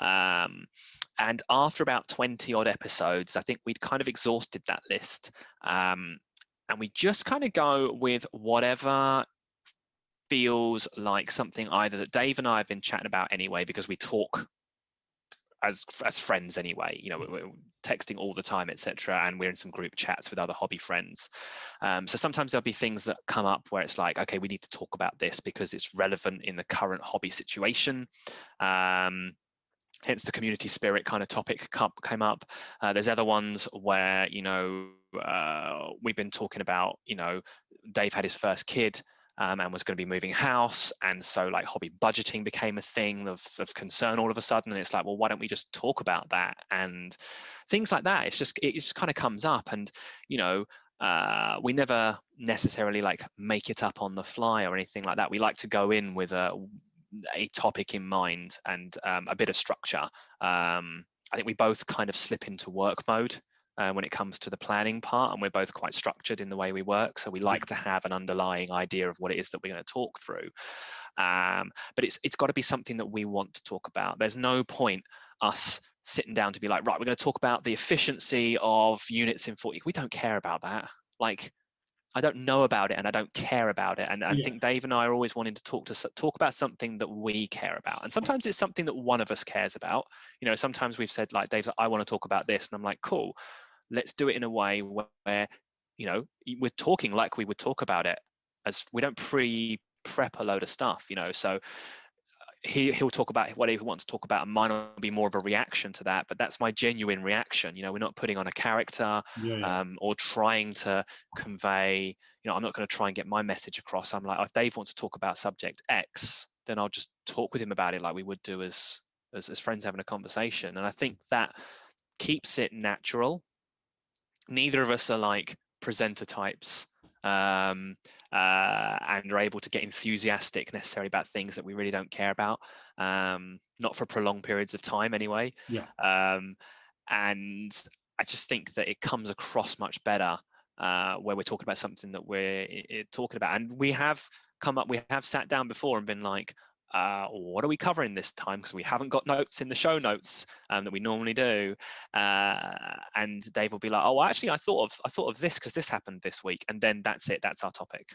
[SPEAKER 2] and after about 20 odd episodes, I think we'd kind of exhausted that list, and we just kind of go with whatever feels like something either that Dave and I have been chatting about anyway, because we talk as friends anyway, you know, we're texting all the time, etc., and we're in some group chats with other hobby friends. So sometimes there'll be things that come up where it's like, okay, we need to talk about this because it's relevant in the current hobby situation. Hence the community spirit kind of topic came up. There's other ones where, you know, we've been talking about, you know, Dave had his first kid, and was going to be moving house, and so like hobby budgeting became a thing of concern all of a sudden, and it's like, well, why don't we just talk about that and things like that. It just kind of comes up, and you know, we never necessarily like make it up on the fly or anything like that. We like to go in with a topic in mind and a bit of structure. I think we both kind of slip into work mode when it comes to the planning part, and we're both quite structured in the way we work, so we like to have an underlying idea of what it is that we're going to talk through, but it's got to be something that we want to talk about. There's no point us sitting down to be like, right, we're going to talk about the efficiency of units in 40. We don't care about that. Like, I don't know about it and I don't care about it. And I think Dave and I are always wanting to talk about something that we care about. And sometimes it's something that one of us cares about. You know, sometimes we've said, like, Dave's like, I want to talk about this. And I'm like, cool, let's do it in a way where, you know, we're talking like we would talk about it, as we don't prep a load of stuff, you know. So he'll talk about whatever he wants to talk about, and mine will be more of a reaction to that, but that's my genuine reaction. You know, we're not putting on a character, or trying to convey, you know, I'm not going to try and get my message across. I'm like, if Dave wants to talk about subject X, then I'll just talk with him about it like we would do as friends having a conversation. And I think that keeps it natural. Neither of us are like presenter types, and are able to get enthusiastic necessarily about things that we really don't care about, not for prolonged periods of time anyway. And I just think that it comes across much better where we're talking about something that we're talking about. And we have sat down before and been like, what are we covering this time? Because we haven't got notes in the show notes that we normally do. And Dave will be like, oh, actually, I thought of this because this happened this week. And then that's it. That's our topic.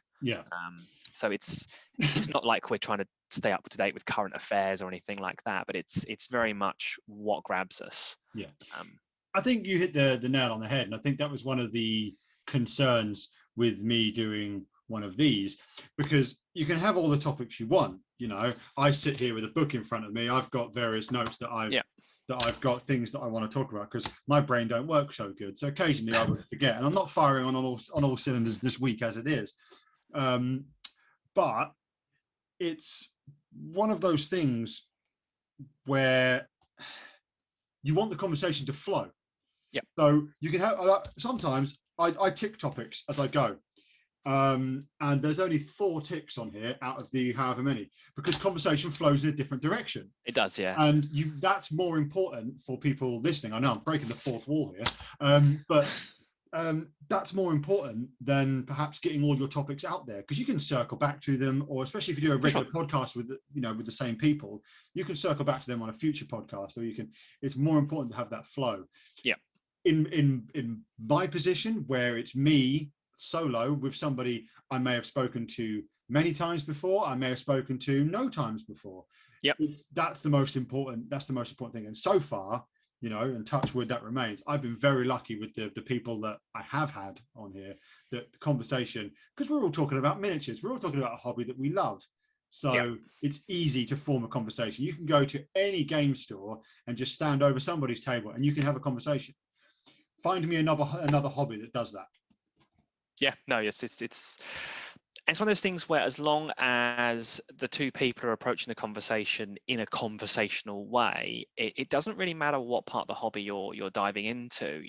[SPEAKER 2] So it's not like we're trying to stay up to date with current affairs or anything like that, but it's very much what grabs us.
[SPEAKER 1] I think you hit the nail on the head. And I think that was one of the concerns with me doing one of these, because you can have all the topics you want. You know, I sit here with a book in front of me. I've got various notes that I've got things that I want to talk about, because my brain don't work so good. So occasionally I would forget, and I'm not firing on all cylinders this week as it is. But it's one of those things where you want the conversation to flow. So you can have, sometimes I tick topics as I go. And there's only 4 ticks on here out of the however many, because conversation flows in a different direction.
[SPEAKER 2] It does, yeah.
[SPEAKER 1] And that's more important for people listening. I know I'm breaking the fourth wall here, but that's more important than perhaps getting all your topics out there, because you can circle back to them, or especially if you do a regular podcast with the same people, you can circle back to them on a future podcast, or it's more important to have that flow. In my position, where it's me solo with somebody I may have spoken to many times before, I may have spoken to no times before. That's the most important thing. And so far, you know, and touch wood, that remains. I've been very lucky with the people that I have had on here, that the conversation, because we're all talking about miniatures, we're all talking about a hobby that we love. So it's easy to form a conversation. You can go to any game store and just stand over somebody's table and you can have a conversation. Find me another hobby that does that.
[SPEAKER 2] Yeah, no, it's one of those things where as long as the two people are approaching the conversation in a conversational way, it doesn't really matter what part of the hobby you're diving into.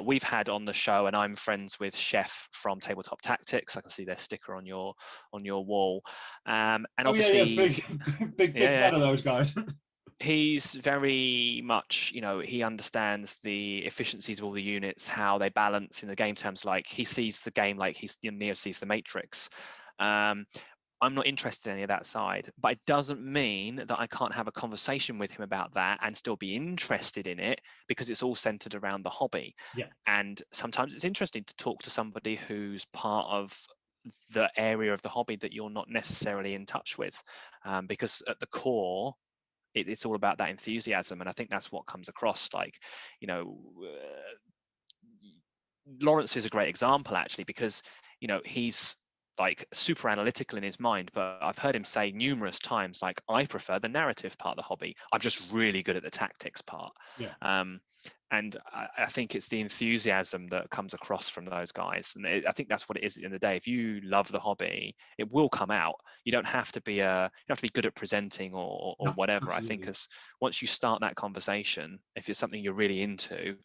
[SPEAKER 2] We've had on the show, and I'm friends with Chef from Tabletop Tactics. I can see their sticker on your wall, and obviously,
[SPEAKER 1] big fan of those guys.
[SPEAKER 2] He's very much, he understands the efficiencies of all the units, how they balance in the game terms. Like he sees the game like Neo sees the Matrix. I'm not interested in any of that side, but it doesn't mean that I can't have a conversation with him about that and still be interested in it, because it's all centered around the hobby.
[SPEAKER 1] Yeah.
[SPEAKER 2] And sometimes it's interesting to talk to somebody who's part of the area of the hobby that you're not necessarily in touch with, because at the core, it's all about that enthusiasm, and I think that's what comes across. Lawrence is a great example, actually, because he's like super analytical in his mind, but I've heard him say numerous times, like, I prefer the narrative part of the hobby. I'm just really good at the tactics part. And I think it's the enthusiasm that comes across from those guys, and I think that's what it is at the end of the day. If you love the hobby, it will come out. You don't have to be good at presenting or whatever. Absolutely. I think as once you start that conversation, if it's something you're really into,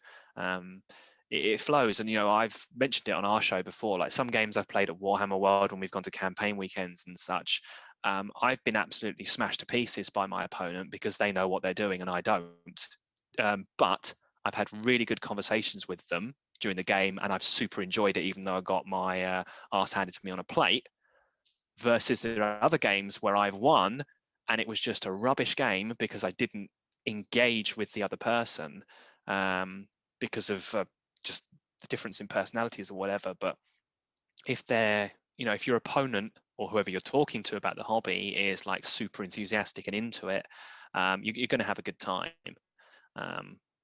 [SPEAKER 2] it flows. And I've mentioned it on our show before, like some games I've played at Warhammer World when we've gone to campaign weekends and such, I've been absolutely smashed to pieces by my opponent because they know what they're doing and I don't. But I've had really good conversations with them during the game, and I've super enjoyed it, even though I got my arse handed to me on a plate. Versus there are other games where I've won and it was just a rubbish game because I didn't engage with the other person, because of just the difference in personalities or whatever. But if if your opponent or whoever you're talking to about the hobby is like super enthusiastic and into it, you're going to have a good time.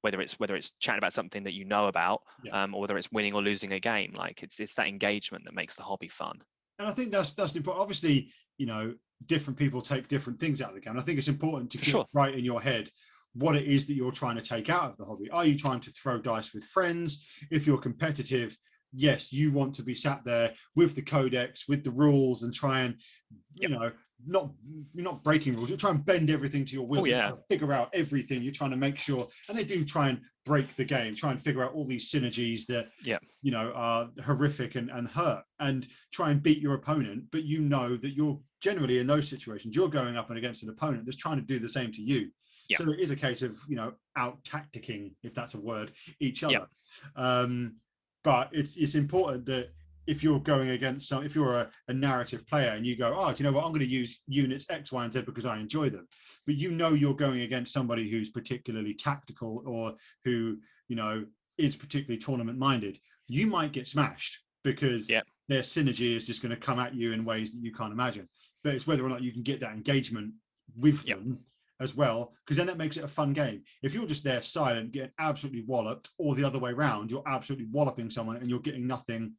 [SPEAKER 2] Whether it's chatting about something that you know about, or whether it's winning or losing a game, like it's that engagement that makes the hobby fun.
[SPEAKER 1] And I think that's important. Obviously, different people take different things out of the game. And I think it's important to get right in your head what it is that you're trying to take out of the hobby. Are you trying to throw dice with friends? If you're competitive, yes, you want to be sat there with the codex, with the rules, and try and, you're not breaking rules. You're trying to bend everything to your will. You're trying to figure out everything. You're trying to make sure, and they do try and break the game, try and figure out all these synergies that, are horrific and hurt, and try and beat your opponent. But that you're generally in those situations, you're going up and against an opponent that's trying to do the same to you. So it is a case of, out tacticking, if that's a word, each other. But it's important that if you're going against if you're a narrative player and you go, do you know what, I'm going to use units X, Y, and Z because I enjoy them. But you're going against somebody who's particularly tactical or who, is particularly tournament minded. You might get smashed because their synergy is just going to come at you in ways that you can't imagine. But it's whether or not you can get that engagement with them as well, because then that makes it a fun game. If you're just there silent, getting absolutely walloped, or the other way around, you're absolutely walloping someone and you're getting nothing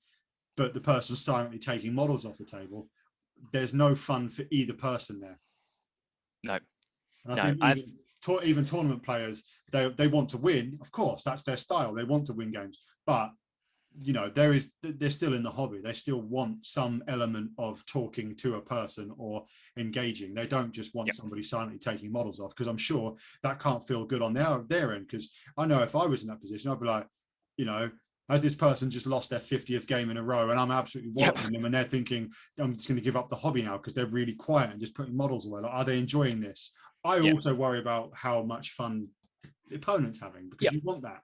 [SPEAKER 1] but the person silently taking models off the table, there's no fun for either person there.
[SPEAKER 2] No.
[SPEAKER 1] And I think even tournament players, they want to win. Of course, that's their style. They want to win games. But, they're still in the hobby. They still want some element of talking to a person or engaging. They don't just want somebody silently taking models off, because I'm sure that can't feel good on their end. Because I know if I was in that position, I'd be like, has this person just lost their 50th game in a row and I'm absolutely walloping them, and they're thinking, I'm just going to give up the hobby now because they're really quiet and just putting models away. Like, are they enjoying this? I also worry about how much fun the opponent's having, because you want that.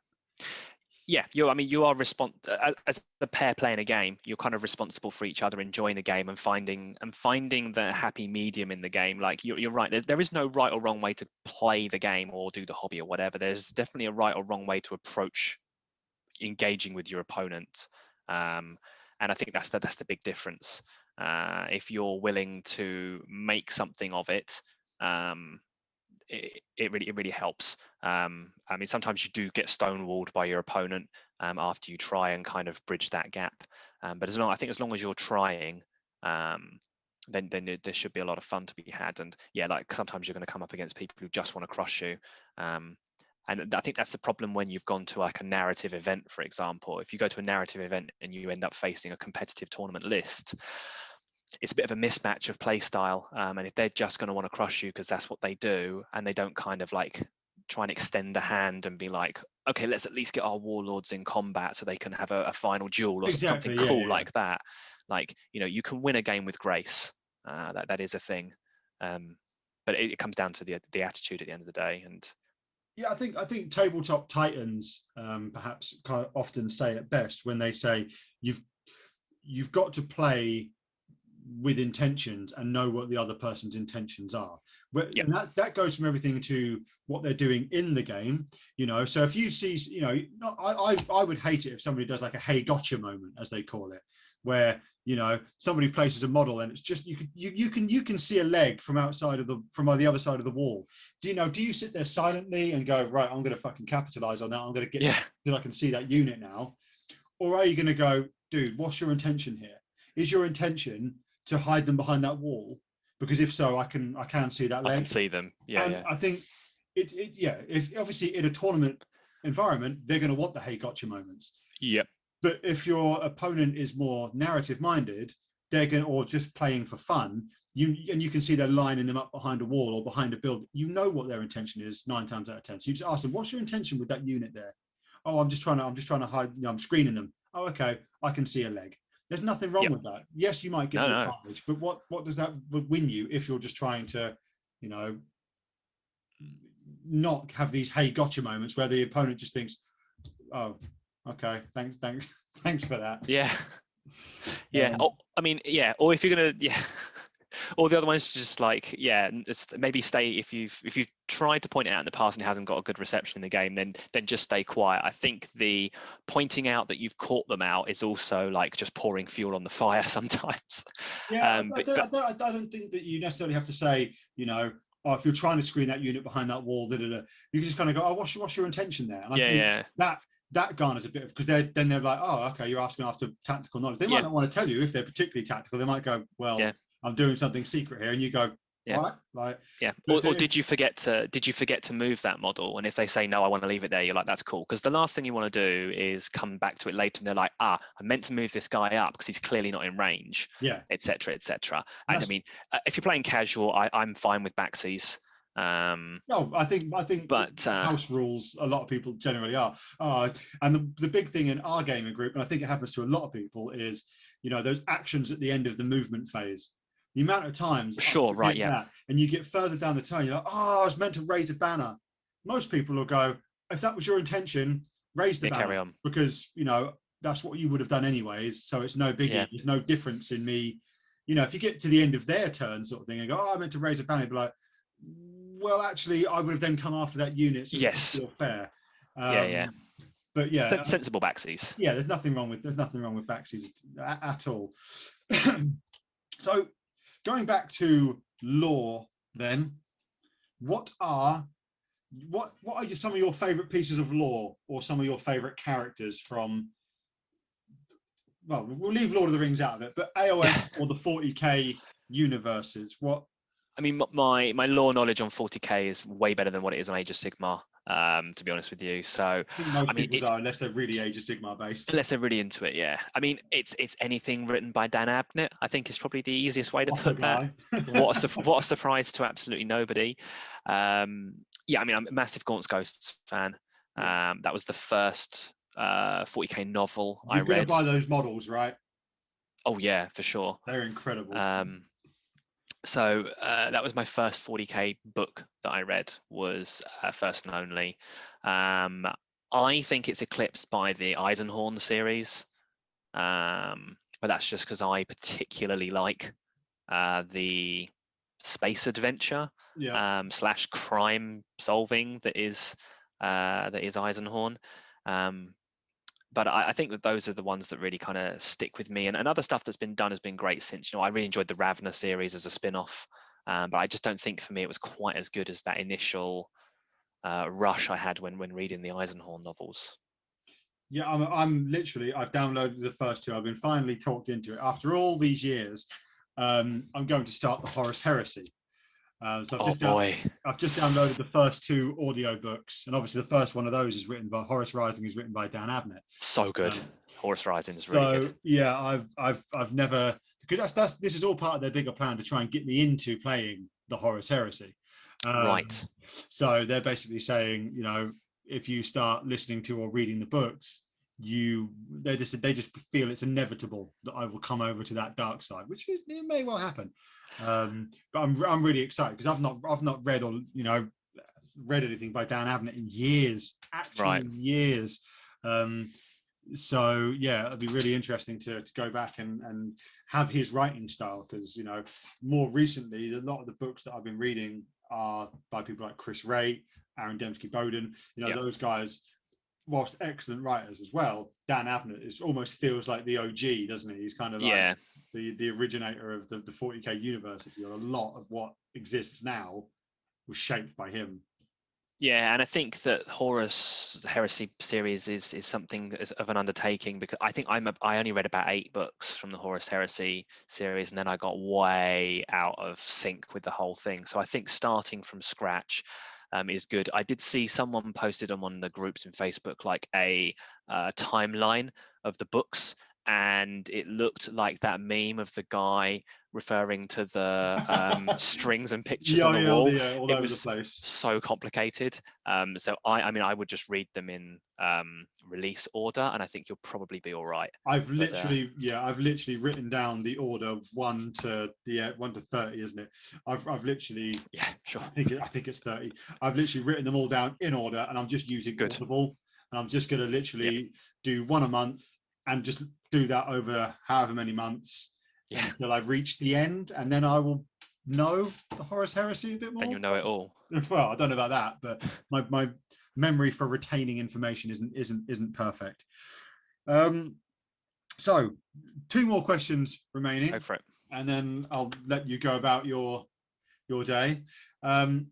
[SPEAKER 2] Yeah, you are as a pair playing a game, you're kind of responsible for each other enjoying the game and finding the happy medium in the game. Like you're right, there is no right or wrong way to play the game or do the hobby or whatever. There's definitely a right or wrong way to approach engaging with your opponent, and I think that's the big difference. If you're willing to make something of it, it really helps. Sometimes you do get stonewalled by your opponent after you try and kind of bridge that gap, but as long as you're trying, then there should be a lot of fun to be had. And yeah, like sometimes you're going to come up against people who just want to crush you. And I think that's the problem when you've gone to like a narrative event, for example. If you go to a narrative event and you end up facing a competitive tournament list, it's a bit of a mismatch of play style. And if they're just going to want to crush you because that's what they do, and they don't kind of like try and extend a hand and be like, okay, let's at least get our warlords in combat so they can have a final duel or something cool like that. Like, you know, you can win a game with grace. That is a thing. But it comes down to the attitude at the end of the day. And
[SPEAKER 1] yeah, I think tabletop titans perhaps kind of often say it best when they say you've got to play with intentions and know what the other person's intentions are.
[SPEAKER 2] Yep.
[SPEAKER 1] And that goes from everything to what they're doing in the game, you know. So if you see, you know, I would hate it if somebody does like a hey gotcha moment, as they call it, where, you know, somebody places a model and it's just you can see a leg from the other side of the wall. Do you sit there silently and go, right, I'm going to fucking capitalize on that, I'm going to get because I can see that unit now? Or are you going to go, dude, what's your intention here? Is your intention to hide them behind that wall? Because if so, I can see that leg.
[SPEAKER 2] I can see them. Yeah.
[SPEAKER 1] I think if obviously in a tournament environment, they're going to want the hey gotcha moments.
[SPEAKER 2] Yep.
[SPEAKER 1] But if your opponent is more narrative minded, they're going or just playing for fun, you can see they're lining them up behind a wall or behind a building. You know what their intention is 9 times out of 10. So you just ask them, what's your intention with that unit there? Oh, I'm just trying to hide, you know, I'm screening them. Oh, okay, I can see a leg. There's nothing wrong with that. Yes, you might get the advantage, but what does that win you if you're just trying to, you know, not have these hey gotcha moments where the opponent just thinks, oh, okay, thanks for that.
[SPEAKER 2] Yeah. I mean, or if you're gonna, or the other one is just like, just maybe stay, if you've tried to point it out in the past and it hasn't got a good reception in the game, then just stay quiet. I think the pointing out that you've caught them out is also like just pouring fuel on the fire sometimes.
[SPEAKER 1] I don't think that you necessarily have to say, you know, oh, if you're trying to screen that unit behind that wall, you can just kind of go, oh, what's your intention there? And I think that garners a bit of, because they're like, oh, okay, you're asking after tactical knowledge. They might not want to tell you if they're particularly tactical. They might go, well, I'm doing something secret here, and you go, right, like,
[SPEAKER 2] or did you forget to move that model? And if they say no, I want to leave it there, you're like, that's cool, because the last thing you want to do is come back to it later and they're like, I meant to move this guy up because he's clearly not in range, etc. And I mean, if you're playing casual, I'm fine with backsies.
[SPEAKER 1] No, I think but house rules, a lot of people generally are. And the big thing in our gaming group, and I think it happens to a lot of people, is, you know, those actions at the end of the movement phase. The amount of times and you get further down the turn, you're like, oh, I was meant to raise a banner. Most people will go, if that was your intention, raise the banner,
[SPEAKER 2] carry on,
[SPEAKER 1] because, you know, that's what you would have done anyways, so it's no biggie. There's no difference in me. You know, if you get to the end of their turn sort of thing and go, oh, I meant to raise a banner, you'd be like, well, actually, I would have then come after that unit, so it's still fair. But
[SPEAKER 2] sensible backsies.
[SPEAKER 1] Yeah, there's nothing wrong with backsies at all. So, going back to lore, then, what are some of your favorite pieces of lore, or some of your favorite characters from? Well, we'll leave Lord of the Rings out of it, but AOS or the 40k universes. What?
[SPEAKER 2] I mean, my lore knowledge on 40k is way better than what it is on Age of Sigmar, to be honest with you. So,
[SPEAKER 1] I mean, people's are, unless they're really Age of Sigmar based.
[SPEAKER 2] Unless they're really into it, yeah. I mean, it's anything written by Dan Abnett, I think, is probably the easiest way to put that. What a surprise to absolutely nobody. I mean, I'm a massive Gaunt's Ghosts fan. That was the first 40k novel I read.
[SPEAKER 1] You're going to buy those models, right?
[SPEAKER 2] Oh yeah, for sure.
[SPEAKER 1] They're incredible.
[SPEAKER 2] So that was my first 40k book that I read, was First and Only. I think it's eclipsed by the Eisenhorn series, but that's just because I particularly like the space adventure / crime solving that is Eisenhorn. But I think that those are the ones that really kind of stick with me. And other stuff that's been done has been great since. You know, I really enjoyed the Ravna series as a spin-off, but I just don't think for me it was quite as good as that initial rush I had when reading the Eisenhorn novels.
[SPEAKER 1] Yeah, I've downloaded the first two. I've been finally talked into it after all these years. I'm going to start the Horus Heresy. So
[SPEAKER 2] Oh boy.
[SPEAKER 1] I've just downloaded the first 2 audiobooks, and obviously the first one of those is written by Horus Rising, is written by Dan Abnett.
[SPEAKER 2] So good. Horus Rising is really
[SPEAKER 1] So
[SPEAKER 2] good.
[SPEAKER 1] yeah, I've never, because that's this is all part of their bigger plan to try and get me into playing the Horus Heresy.
[SPEAKER 2] Right.
[SPEAKER 1] So they're basically saying, if you start listening to or reading the books, they just feel it's inevitable that I will come over to that dark side, which it may well happen. But I'm really excited because I've not read or read anything by Dan Abnett in years, actually years. So yeah, it'd be really interesting to go back and have his writing style, because more recently a lot of the books that I've been reading are by people like Chris Ray, Aaron Dembski-Bowden. Those guys, whilst excellent writers as well, Dan Abnett almost feels like the OG, doesn't he? He's kind of like the originator of the 40k universe. If a lot of what exists now was shaped by him.
[SPEAKER 2] Yeah, and I think that Horus Heresy series is something of an undertaking, because I think I only read about 8 books from the Horus Heresy series, and then I got way out of sync with the whole thing. So I think starting from scratch is good. I did see someone posted on one of the groups in Facebook like a timeline of the books, and it looked like that meme of the guy referring to the strings and pictures on the wall.
[SPEAKER 1] All
[SPEAKER 2] it
[SPEAKER 1] over
[SPEAKER 2] was
[SPEAKER 1] the place.
[SPEAKER 2] so complicated. So I would just read them in release order, and I think you'll probably be all right.
[SPEAKER 1] I've literally written down the order of 1 to 30, isn't it? I've literally,
[SPEAKER 2] sure.
[SPEAKER 1] I think it's 30. I've literally written them all down in order, and I'm just using Audible, and I'm just going to literally do 1 a month and just do that over however many months until I've reached the end, and then I will know the Horus Heresy a bit more.
[SPEAKER 2] Then you'll know it all.
[SPEAKER 1] Well, I don't know about that, but my memory for retaining information isn't perfect. So 2 more questions remaining.
[SPEAKER 2] Go for it.
[SPEAKER 1] And then I'll let you go about your day.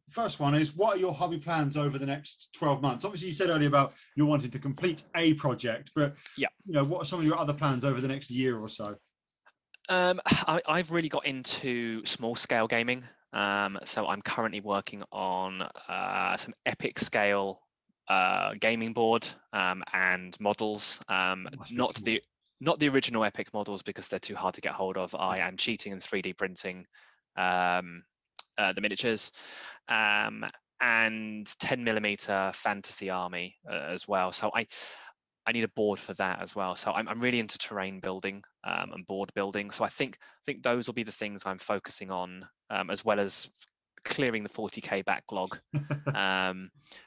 [SPEAKER 1] First one is, what are your hobby plans over the next 12 months? Obviously, you said earlier about you wanting to complete a project, but what are some of your other plans over the next year or so?
[SPEAKER 2] I've really got into small scale gaming. So I'm currently working on some epic scale gaming board and models. Not the original epic models, because they're too hard to get hold of. I am cheating and 3D printing the miniatures, and 10mm fantasy army as well. So I need a board for that as well. So I'm really into terrain building and board building. So I think those will be the things I'm focusing on, as well as clearing the 40k backlog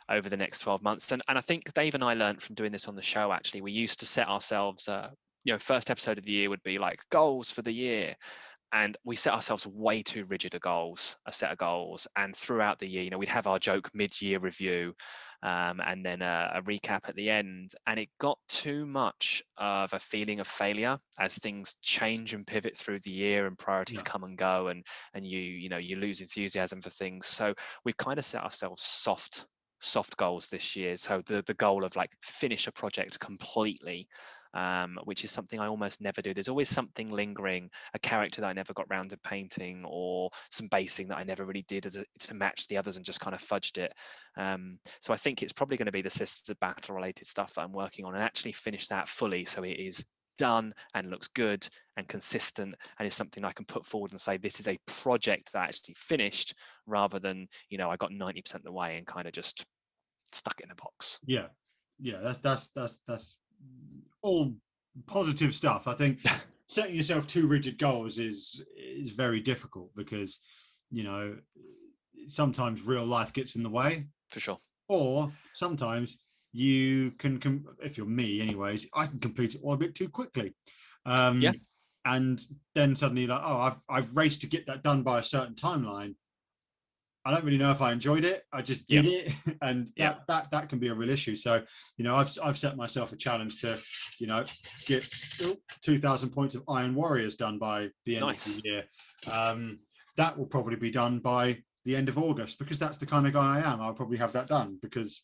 [SPEAKER 2] over the next 12 months. And I think Dave and I learned from doing this on the show, actually. We used to set ourselves, first episode of the year would be like goals for the year. And we set ourselves way too rigid a set of goals. And throughout the year, we'd have our joke mid-year review, and then a recap at the end. And it got too much of a feeling of failure as things change and pivot through the year, and priorities come and go, and you lose enthusiasm for things. So we've kind of set ourselves soft goals this year. So the goal of like finish a project completely, which is something I almost never do. There's always something lingering, a character that I never got round to painting, or some basing that I never really did to match the others and just kind of fudged it. So I think it's probably going to be the Sisters of Battle related stuff that I'm working on, and actually finish that fully, so it is done and looks good and consistent, and is something I can put forward and say this is a project that I actually finished, rather than I got 90% of the way and kind of just stuck it in a box.
[SPEAKER 1] Yeah, that's all positive stuff. I think setting yourself too rigid goals is very difficult, because sometimes real life gets in the way,
[SPEAKER 2] for sure, or
[SPEAKER 1] sometimes you can, if you're me anyways, I can complete it all a bit too quickly, and then suddenly like, oh, I've raced to get that done by a certain timeline. I don't really know if I enjoyed it. I just did it, and that can be a real issue. So, I've set myself a challenge to, get 2,000 points of Iron Warriors done by the end of the year. That will probably be done by the end of August, because that's the kind of guy I am. I'll probably have that done, because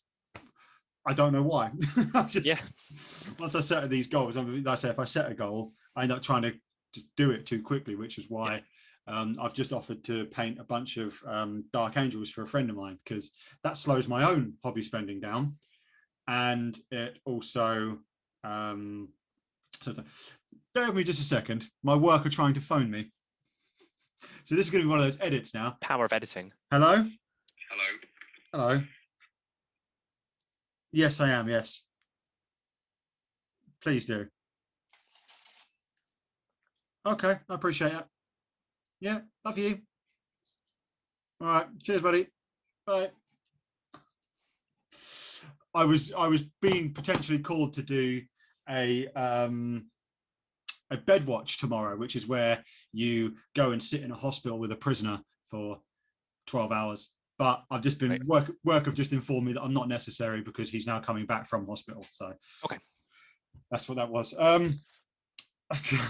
[SPEAKER 1] I don't know why. Once I set these goals, like I say, if I set a goal, I end up trying to just do it too quickly, which is why I've just offered to paint a bunch of Dark Angels for a friend of mine, because that slows my own hobby spending down, and it also bear with me just a second. My work are trying to phone me. So this is going to be one of those edits now.
[SPEAKER 2] Power of editing.
[SPEAKER 1] Hello?
[SPEAKER 3] Hello.
[SPEAKER 1] Hello? Yes, I am, yes. Please do. Okay, I appreciate it. Yeah, love you. All right, cheers, buddy. Bye. I was being potentially called to do a bed watch tomorrow, which is where you go and sit in a hospital with a prisoner for 12 hours. But I've just been work have just informed me that I'm not necessary because he's now coming back from hospital. So
[SPEAKER 2] okay,
[SPEAKER 1] that's what that was. I'm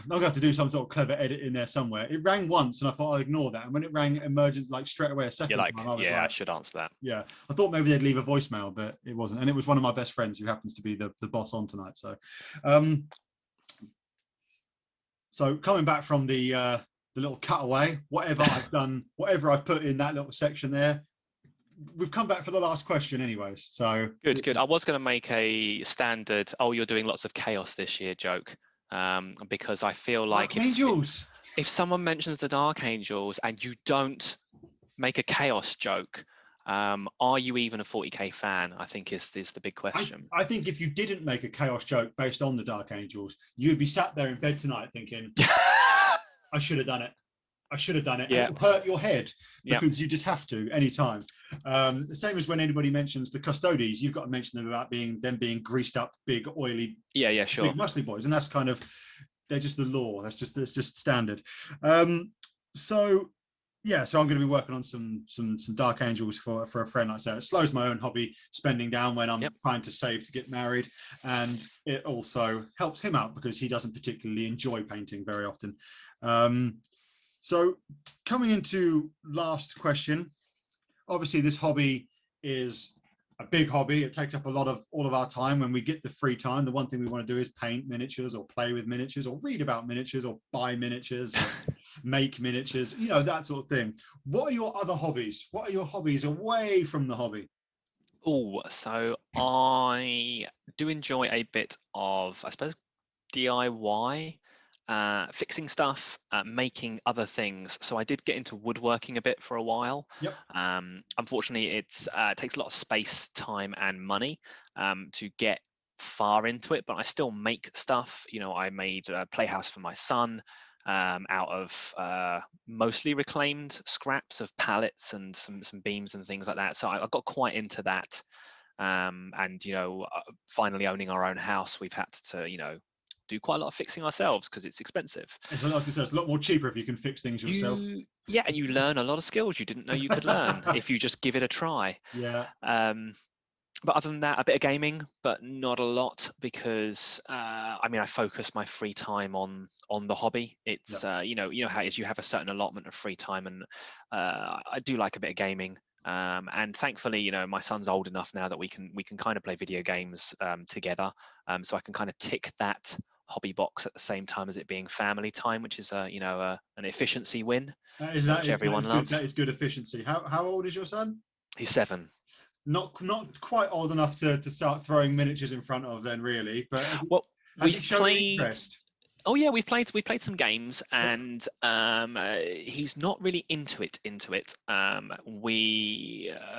[SPEAKER 1] gonna have to do some sort of clever edit in there somewhere. It rang once and I thought I'd ignore that, and when it rang emergent like straight away a second
[SPEAKER 2] you're like,
[SPEAKER 1] time,
[SPEAKER 2] I should answer that.
[SPEAKER 1] Yeah, I thought maybe they'd leave a voicemail, but it wasn't, and it was one of my best friends who happens to be the boss on tonight. So coming back from the little cutaway, whatever I've done, whatever I've put in that little section there, we've come back for the last question anyways. So
[SPEAKER 2] good. I was going to make a standard, you're doing lots of chaos this year joke, because I feel like if someone mentions the Dark Angels and you don't make a chaos joke, are you even a 40k fan? I think is the big question.
[SPEAKER 1] I think if you didn't make a chaos joke based on the Dark Angels, you'd be sat there in bed tonight thinking, I should have done it. I should have done it.
[SPEAKER 2] Yeah.
[SPEAKER 1] And it'll hurt your head because you just have to anytime. The same as when anybody mentions the Custodes, you've got to mention them about being greased up, big, oily,
[SPEAKER 2] sure,
[SPEAKER 1] big muscly boys, and that's kind of, they're just the law. That's just standard. So I'm going to be working on some Dark Angels for a friend. Like I said, it slows my own hobby spending down when I'm trying to save to get married, and it also helps him out because he doesn't particularly enjoy painting very often. So coming into last question, obviously this hobby is a big hobby. It takes up a lot of all of our time. When we get the free time, the one thing we want to do is paint miniatures or play with miniatures or read about miniatures or buy miniatures, make miniatures, that sort of thing. What are your other hobbies? What are your hobbies away from the hobby?
[SPEAKER 2] So I do enjoy a bit of, I suppose, DIY. Fixing stuff, making other things. So I did get into woodworking a bit for a while. Unfortunately, it takes a lot of space, time, and money to get far into it. But I still make stuff. I made a playhouse for my son out of mostly reclaimed scraps of pallets and some beams and things like that. So I got quite into that. And finally owning our own house, we've had to do quite a lot of fixing ourselves because it's expensive.
[SPEAKER 1] It's a lot more cheaper if you can fix things yourself.
[SPEAKER 2] And you learn a lot of skills you didn't know you could learn if you just give it a try. But other than that, a bit of gaming, but not a lot because I focus my free time on the hobby. It's how it is, you have a certain allotment of free time, and I do like a bit of gaming. And thankfully, my son's old enough now that we can kind of play video games together. So I can kind of tick that hobby box at the same time as it being family time, which is an efficiency win, which everyone loves.
[SPEAKER 1] That is good efficiency. How old is your son?
[SPEAKER 2] He's 7.
[SPEAKER 1] Not quite old enough to start throwing miniatures in front of then, really. But
[SPEAKER 2] we've played. Oh yeah, we've played some games, and he's not really into it.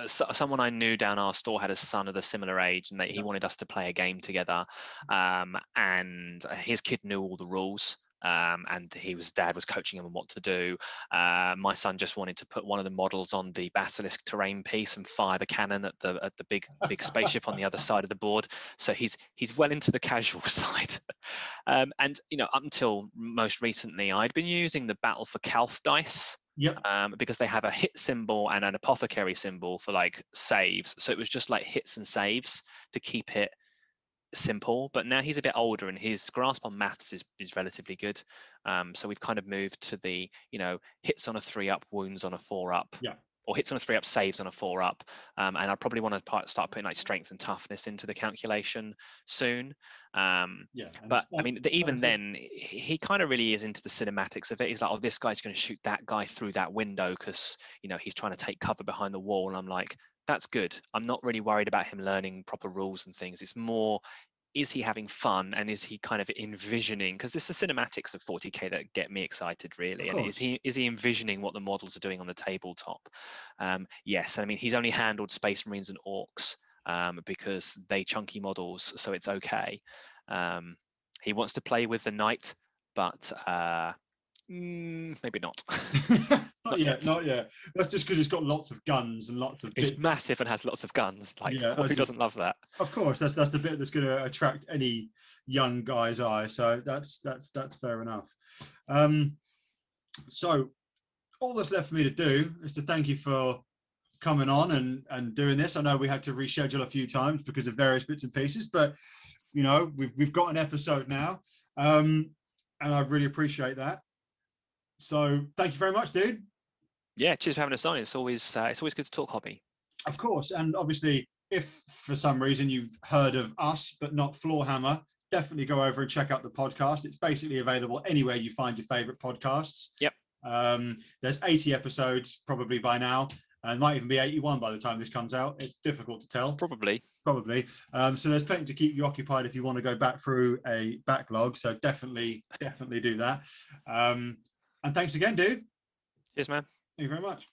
[SPEAKER 2] Someone I knew down our store had a son of a similar age, and he wanted us to play a game together. And his kid knew all the rules. And dad was coaching him on what to do. My son just wanted to put one of the models on the basilisk terrain piece and fire the cannon at the big spaceship on the other side of the board. So he's well into the casual side. And up until most recently, I'd been using the Battle for Calth dice. Because they have a hit symbol and an apothecary symbol for like saves. So it was just like hits and saves to keep it simple. But now he's a bit older and his grasp on maths is relatively good. So we've kind of moved to the hits on a 3 up, wounds on a 4 up, or hits on a 3-up, saves on a 4-up. And I probably want to start putting like strength and toughness into the calculation soon. But I mean, even then, he kind of really is into the cinematics of it. He's like, oh, this guy's going to shoot that guy through that window because, you know, he's trying to take cover behind the wall. And I'm like, that's good. I'm not really worried about him learning proper rules and things. It's more, is he having fun, and is he kind of envisioning, because it's the cinematics of 40k that get me excited really, and is he envisioning what the models are doing on the tabletop? Yes, I mean, he's only handled Space Marines and Orcs because they chunky models, so it's okay. He wants to play with the Knight, but maybe not.
[SPEAKER 1] Not yet. That's just because it's got lots of guns and lots of bits.
[SPEAKER 2] It's massive and has lots of guns. Like, who doesn't love that?
[SPEAKER 1] Of course, that's the bit that's going to attract any young guy's eye. So that's fair enough. So all that's left for me to do is to thank you for coming on and doing this. I know we had to reschedule a few times because of various bits and pieces, but you know, we've got an episode now, and I really appreciate that. So thank you very much, dude.
[SPEAKER 2] Yeah, cheers for having us on. It's always good to talk hobby.
[SPEAKER 1] Of course, and obviously, if for some reason you've heard of us but not Floorhammer, definitely go over and check out the podcast. It's basically available anywhere you find your favorite podcasts.
[SPEAKER 2] Yep.
[SPEAKER 1] There's 80 episodes probably by now, and might even be 81 by the time this comes out. It's difficult to tell.
[SPEAKER 2] Probably.
[SPEAKER 1] So there's plenty to keep you occupied if you want to go back through a backlog. So definitely do that. And thanks again, dude.
[SPEAKER 2] Cheers, man.
[SPEAKER 1] Thank you very much.